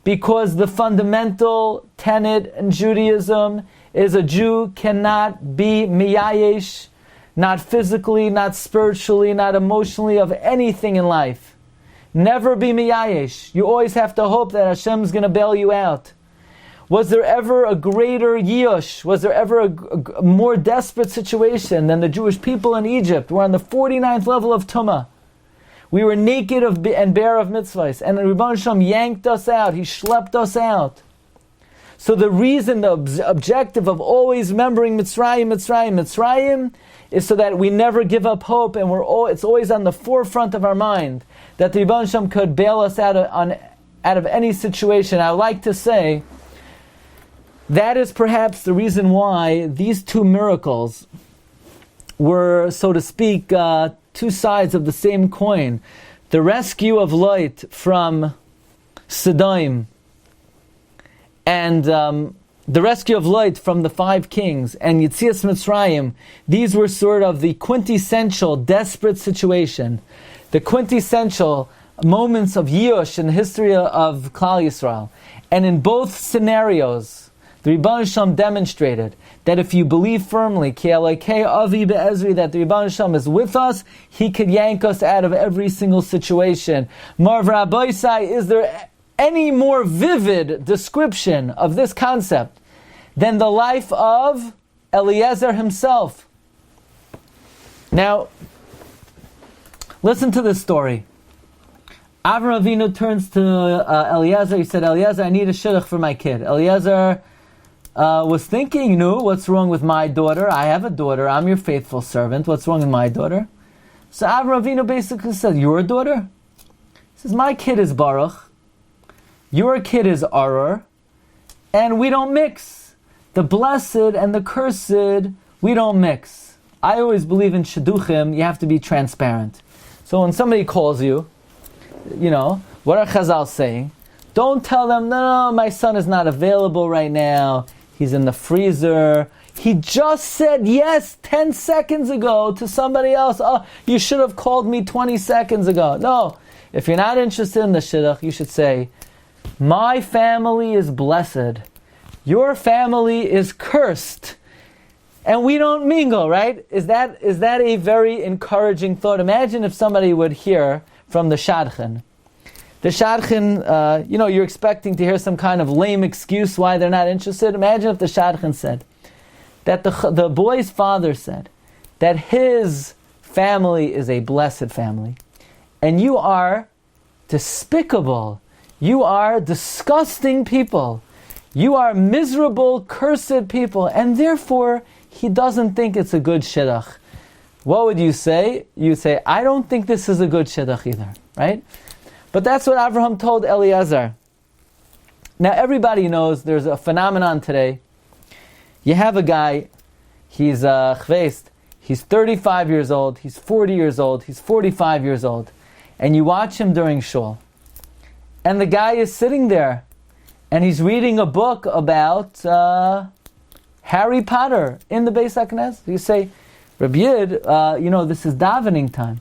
because the fundamental tenet in Judaism is a Jew cannot be miyayesh, not physically, not spiritually, not emotionally, of anything in life. Never be miyayesh. You always have to hope that Hashem's going to bail you out. Was there ever a greater yush? Was there ever a more desperate situation than the Jewish people in Egypt? We're on the 49th level of Tumah. We were naked and bare of mitzvahs, and the Rebbeinu Shalom yanked us out. He schlepped us out. So the reason, the objective of always remembering Mitzrayim, is so that we never give up hope, and it's always on the forefront of our mind that the Rebbeinu Shalom could bail us out of any situation. I would like to say that is perhaps the reason why these two miracles were, so to speak, two sides of the same coin. The rescue of Lot from Sodom and the rescue of Lot from the 5 kings and Yetzias Mitzrayim, these were sort of the quintessential desperate situation, the quintessential moments of Yush in the history of Klal Yisrael. And in both scenarios, the Rebbeinu Shalom demonstrated that if you believe firmly, Ki Elokei Avi Be'ezri, that the Rebbeinu Shalom is with us, He could yank us out of every single situation. Marv Rabbi Sai, is there any more vivid description of this concept than the life of Eliezer himself? Now, listen to this story. Avram Avinu turns to Eliezer. He said, Eliezer, I need a shidduch for my kid. Eliezer was thinking, what's wrong with my daughter? I have a daughter. I'm your faithful servant. What's wrong with my daughter? So Avram Avinu basically said, your daughter? He says, my kid is Baruch. Your kid is Arur. And we don't mix. The blessed and the cursed, we don't mix. I always believe in shidduchim, you have to be transparent. So when somebody calls you, what are Chazal saying? Don't tell them, no, my son is not available right now. He's in the freezer. He just said yes 10 seconds ago to somebody else. Oh, you should have called me 20 seconds ago. No, if you're not interested in the shidduch, you should say, my family is blessed. Your family is cursed. And we don't mingle, right? Is that a very encouraging thought? Imagine if somebody would hear from the shadchan. The shadchan, you're expecting to hear some kind of lame excuse why they're not interested. Imagine if the shadchan said that the boy's father said that his family is a blessed family. And you are despicable. You are disgusting people. You are miserable, cursed people. And therefore, he doesn't think it's a good shidduch. What would you say? You'd say, I don't think this is a good shidduch either, right? But that's what Avraham told Eliezer. Now everybody knows there's a phenomenon today. You have a guy, he's chveist, he's 35 years old, he's 40 years old, he's 45 years old, and you watch him during shul. And the guy is sitting there, and he's reading a book about Harry Potter in the Beis HaKnesset. You say, Rabbi Yid, this is davening time.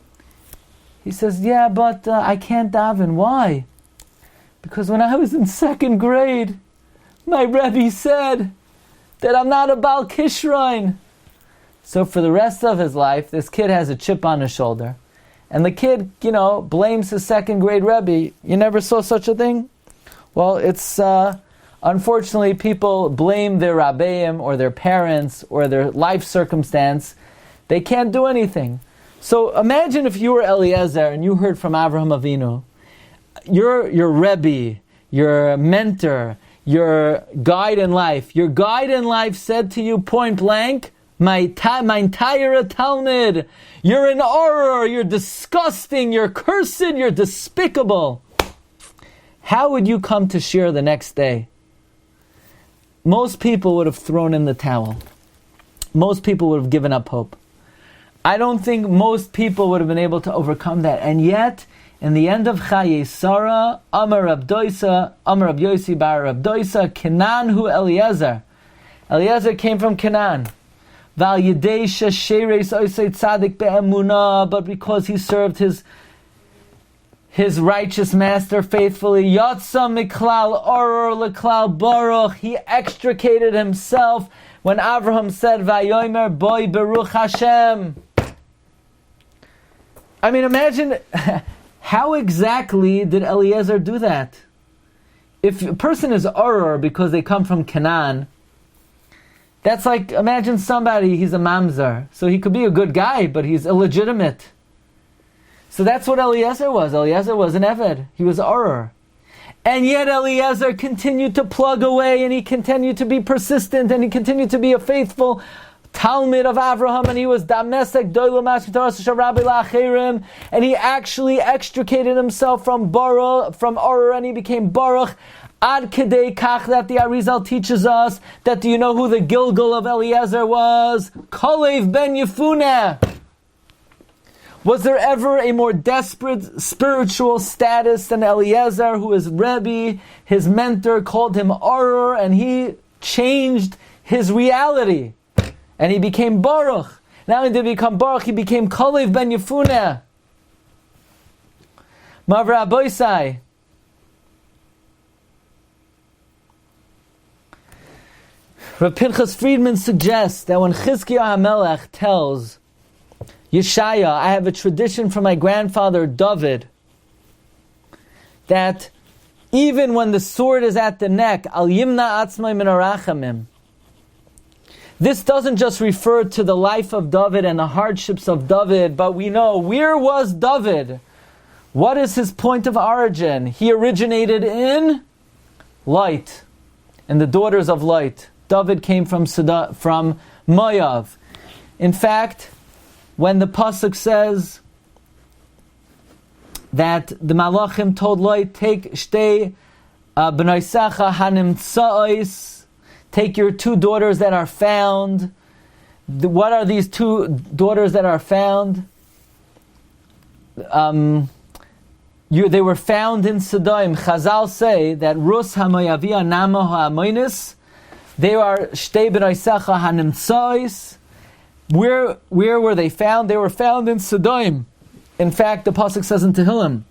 He says, yeah, but I can't daven. Why? Because when I was in 2nd grade, my Rebbe said that I'm not a Baal Kishrain. So for the rest of his life, this kid has a chip on his shoulder. And the kid, blames his 2nd grade Rebbe. You never saw such a thing? Well, it's, unfortunately, people blame their Rabbeim or their parents or their life circumstance. They can't do anything. So imagine if you were Eliezer and you heard from Avraham Avinu, your Rebbe, your mentor, your guide in life. Your guide in life said to you point blank, my entire Talmud, you're an horror, you're disgusting, you're cursed, you're despicable. How would you come to Shiur the next day? Most people would have thrown in the towel. Most people would have given up hope. I don't think most people would have been able to overcome that. And yet, in the end of Chaye Sarah, Amar Rab Yosi Bar Rab Doisa, Kenan hu Eliezer. Eliezer came from Canaan. Val Yedei Shereis Oisei Tzadik Be'emunah, but because he served his righteous master faithfully, Yatsa Miklal Oror Leklal Baruch, he extricated himself when Avraham said, Vayomer Boi Baruch Hashem. I mean, imagine, how exactly did Eliezer do that? If a person is Oror because they come from Canaan, that's like, imagine somebody, he's a mamzer, so he could be a good guy, but he's illegitimate. So that's what Eliezer was. Eliezer was an Eved. He was Oror. And yet Eliezer continued to plug away, and he continued to be persistent, and he continued to be a faithful Talmid of Avraham, and he was Damesek Doilamash Rabbi Lacherim, and he actually extricated himself from Oror, and he became Baruch. Ad Kedei Kach, that the Arizal teaches us that, do you know who the Gilgal of Eliezer was? Kalev ben Yefuneh. Was there ever a more desperate spiritual status than Eliezer, who is Rabbi, his mentor, called him Oror, and he changed his reality. And he became Baruch. Not only did he become Baruch, he became Kalev ben Yefuneh. Mavra Aboisai. Rav Pinchas Friedman suggests that when Chizkiah HaMelech tells Yeshaya, I have a tradition from my grandfather David, that even when the sword is at the neck, Al Yimna Atzmai Min Arachamim, this doesn't just refer to the life of David and the hardships of David, but we know, where was David? What is his point of origin? He originated in light, and the daughters of light. David came from Moav. In fact, when the pasuk says that the Malachim told Lot, take shtei b'naisecha hanimtza'os, take your two daughters that are found. What are these two daughters that are found? They were found in Sodom. Chazal say that Rus hamayavia nama ha'amoinis, they are shtei b'naisecha hanimtza'os. Where were they found? They were found in Sodom. In fact, the pasuk says in Tehillim,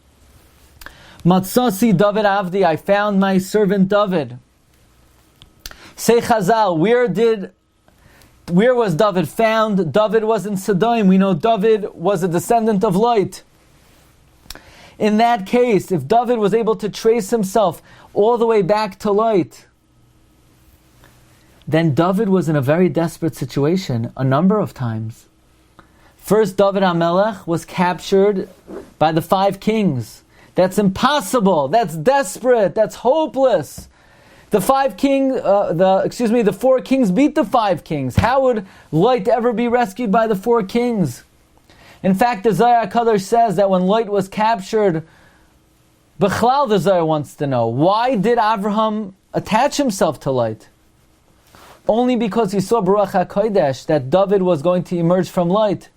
Matzasi David Avdi, I found my servant David. Say Chazal, where was David found? David was in Sodom. We know David was a descendant of light. In that case, if David was able to trace himself all the way back to light, then David was in a very desperate situation a number of times. First, David HaMelech was captured by the 5 kings. That's impossible. That's desperate. That's hopeless. The 4 kings beat the 5 kings. How would light ever be rescued by the 4 kings? In fact, the Zohar HaKadosh says that when light was captured, Bechlal, the Zohar wants to know, why did Avraham attach himself to light? Only because he saw Baruch HaKodesh, that David was going to emerge from light.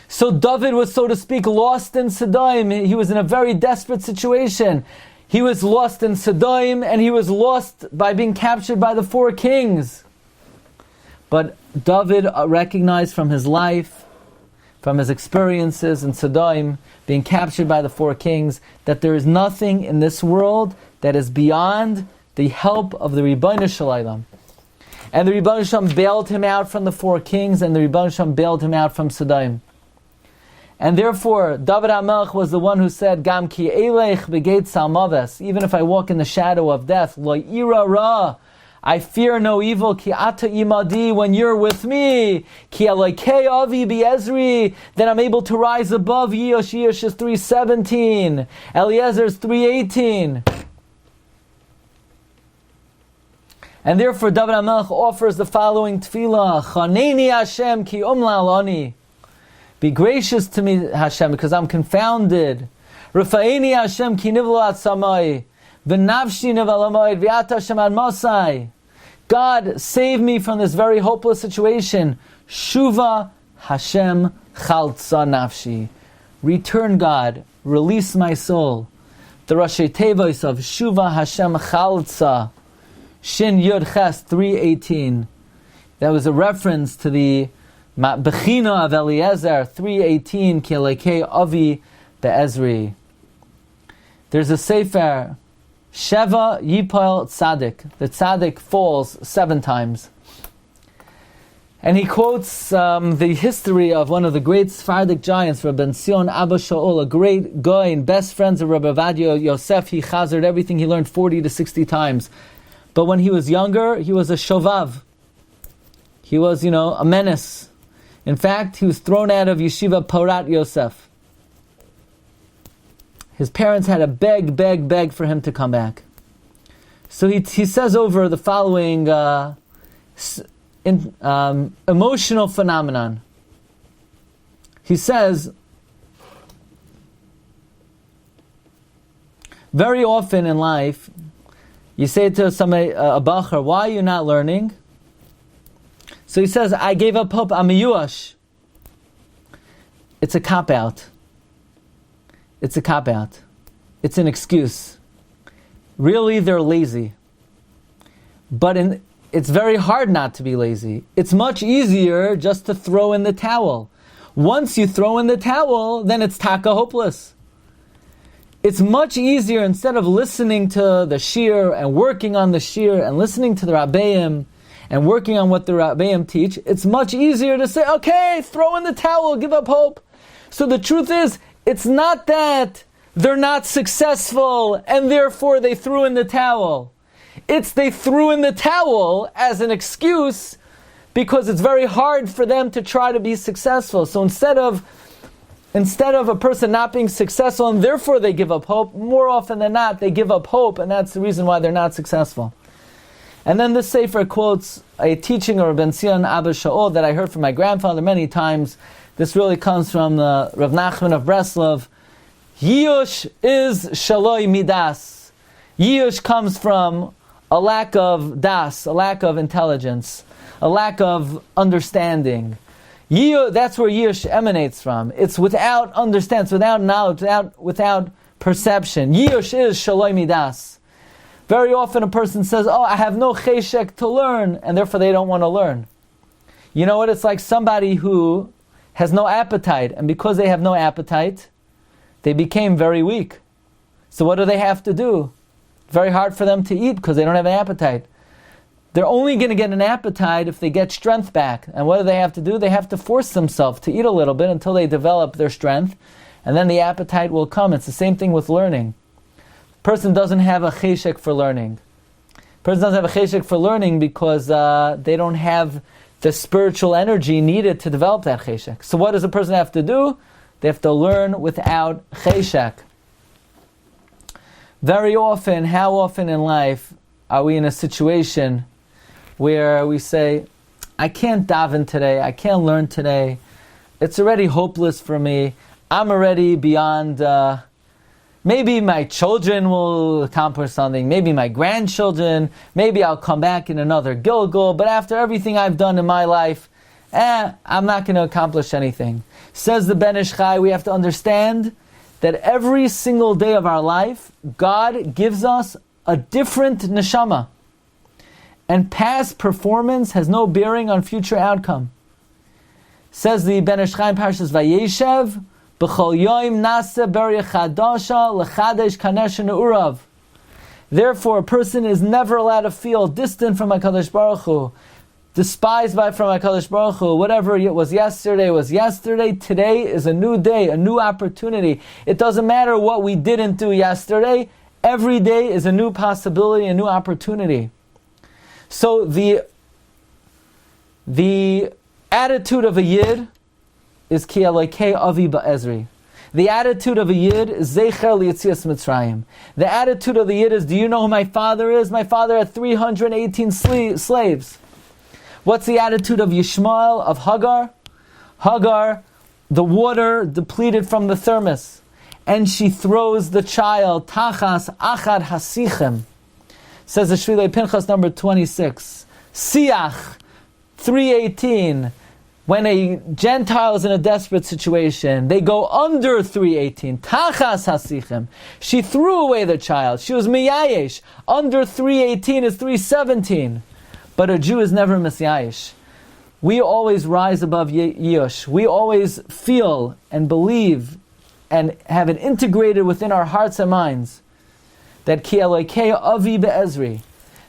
So David was, so to speak, lost in Sodom. He was in a very desperate situation. He was lost in Sodom, and he was lost by being captured by the 4 kings. But David recognized from his life, from his experiences in Sodom, being captured by the 4 kings, that there is nothing in this world that is beyond the help of the Ribbono Shel Olam. And the Ribbono Shel Olam bailed him out from the 4 kings, and the Ribbono Shel Olam bailed him out from Sodom. And therefore, David HaMelech was the one who said, Gam ki elech begeit salmaves, even if I walk in the shadow of death, lo ira ra, I fear no evil, ki ata imadi, when you're with me, ki alekei avi bi'ezri, then I'm able to rise above Yosh. Yosh is 3:17, Eliezer is 3:18. And therefore David HaMelech offers the following tefillah, Chaneni Hashem ki umlalani, be gracious to me, Hashem, because I'm confounded. Rafa'eni Hashem ki nivlo atsamai, v'navshi nivalamoid, v'ata Hashem ad masai. God, save me from this very hopeless situation. Shuva Hashem chaltza nafshi. Return, God, release my soul. The Rashi Tevos of Shuva Hashem chaltza. Shin Yud Ches 3:18. That was a reference to the Bechina of Eliezer 3:18. Ki Elokei Avi Be'ezri. There's a sefer Sheva Yipol Tzadik. The Tzadik falls 7 times. And he quotes the history of one of the great Sephardic giants, Rabbi Sion Abba Shaul, a great guy and best friends of Rabbi Vadia Yosef. He chazered everything he learned 40 to 60 times. But when he was younger, he was a shovav. He was, a menace. In fact, he was thrown out of Yeshiva Porat Yosef. His parents had to beg for him to come back. So he says over the following emotional phenomenon. He says, very often in life, you say to somebody, a bacher, why are you not learning? So he says, I gave up hope, I'm a yuash. It's a cop-out. It's a cop-out. It's an excuse. Really, they're lazy. But it's very hard not to be lazy. It's much easier just to throw in the towel. Once you throw in the towel, then it's taka hopeless. It's much easier, instead of listening to the Shiur and working on the Shiur and listening to the Rabbeim and working on what the Rabbeim teach, it's much easier to say, okay, throw in the towel, give up hope. So the truth is, it's not that they're not successful and therefore they threw in the towel. It's they threw in the towel as an excuse because it's very hard for them to try to be successful. So instead of a person not being successful and therefore they give up hope, more often than not they give up hope, and that's the reason why they're not successful. And then this sefer quotes a teaching of Rabbi Sion Abba Shaul that I heard from my grandfather many times. This really comes from the Rav Nachman of Breslov. Yiyush is shaloi midas. Yiyush comes from a lack of das, a lack of intelligence, a lack of understanding. That's where Yiyush emanates from. It's without understanding, without knowledge, without perception. Yiyush is shaloi midas. Very often a person says, I have no cheshek to learn, and therefore they don't want to learn. You know what? It's like somebody who has no appetite, and because they have no appetite, they became very weak. So what do they have to do? Very hard for them to eat because they don't have an appetite. They're only going to get an appetite if they get strength back. And what do they have to do? They have to force themselves to eat a little bit until they develop their strength, and then the appetite will come. It's the same thing with learning. Person doesn't have a cheshek for learning. Person doesn't have a cheshek for learning because they don't have the spiritual energy needed to develop that cheshek. So what does a person have to do? They have to learn without cheshek. Very often, how often in life are we in a situation where we say, I can't daven today, I can't learn today, it's already hopeless for me, I'm already beyond, maybe my children will accomplish something, maybe my grandchildren, maybe I'll come back in another Gilgul, but after everything I've done in my life, I'm not going to accomplish anything. Says the Ben Ish Chai, we have to understand that every single day of our life, God gives us a different neshama. And past performance has no bearing on future outcome. Says the Ben Ish Chai in Parshas Vayeshev, B'chol yoim nase beria chadasha lechadesh kanesh ne'urav. Therefore, a person is never allowed to feel distant from HaKadosh Baruch Hu, despised from HaKadosh Baruch Hu. Whatever it was yesterday, today is a new day, a new opportunity. It doesn't matter what we didn't do yesterday, every day is a new possibility, a new opportunity. So the attitude of a Yid is Ki Elokei Avi Ba'ezri. The attitude of a Yid is Zecher Li'yitzias Mitzrayim. The attitude of the Yid is, do you know who my father is? My father had 318 slaves. What's the attitude of Yishmael, of Hagar? Hagar, the water depleted from the thermos, and she throws the child, Tachas Achad Hasichem. Says the Shvilei Pinchas number 26. Siach, 318. when a Gentile is in a desperate situation, they go under 318. Tachas hasichem. She threw away the child. She was miyayesh. Under 318 is 317. But a Jew is never misyayesh. We always rise above Yush. We always feel and believe and have it integrated within our hearts and minds that Ki Elokei Avi Be'ezri,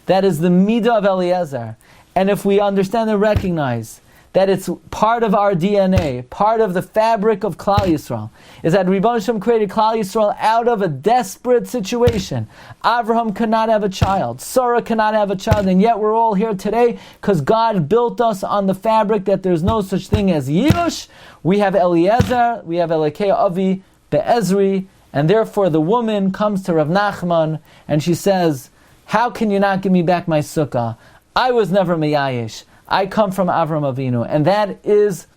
that is the Midah of Eliezer. And if we understand and recognize that it's part of our DNA, part of the fabric of Klal Yisrael, is that Rebbeinu Shem created Klal Yisrael out of a desperate situation. Avraham could not have a child, Sarah cannot have a child, and yet we're all here today because God built us on the fabric that there's no such thing as Yush. We have Eliezer, we have Elokei Avi Be'ezri, and therefore the woman comes to Rav Nachman and she says, how can you not give me back my sukkah? I was never miyayesh. I come from Avram Avinu, and that is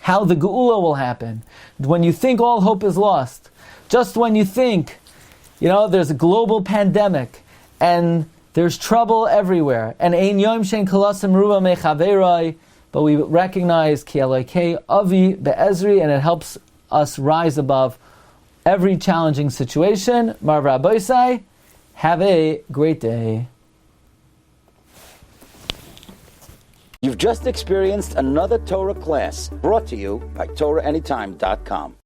how the Geula will happen. When you think all hope is lost, just when you think, there's a global pandemic, and there's trouble everywhere, and ein yom shein kolasim ruba mechaveroi, but we recognize Ki Elokei Avi Be'ezri, and it helps us rise above every challenging situation. Mar Rabbi, have a great day. You've just experienced another Torah class brought to you by TorahAnytime.com.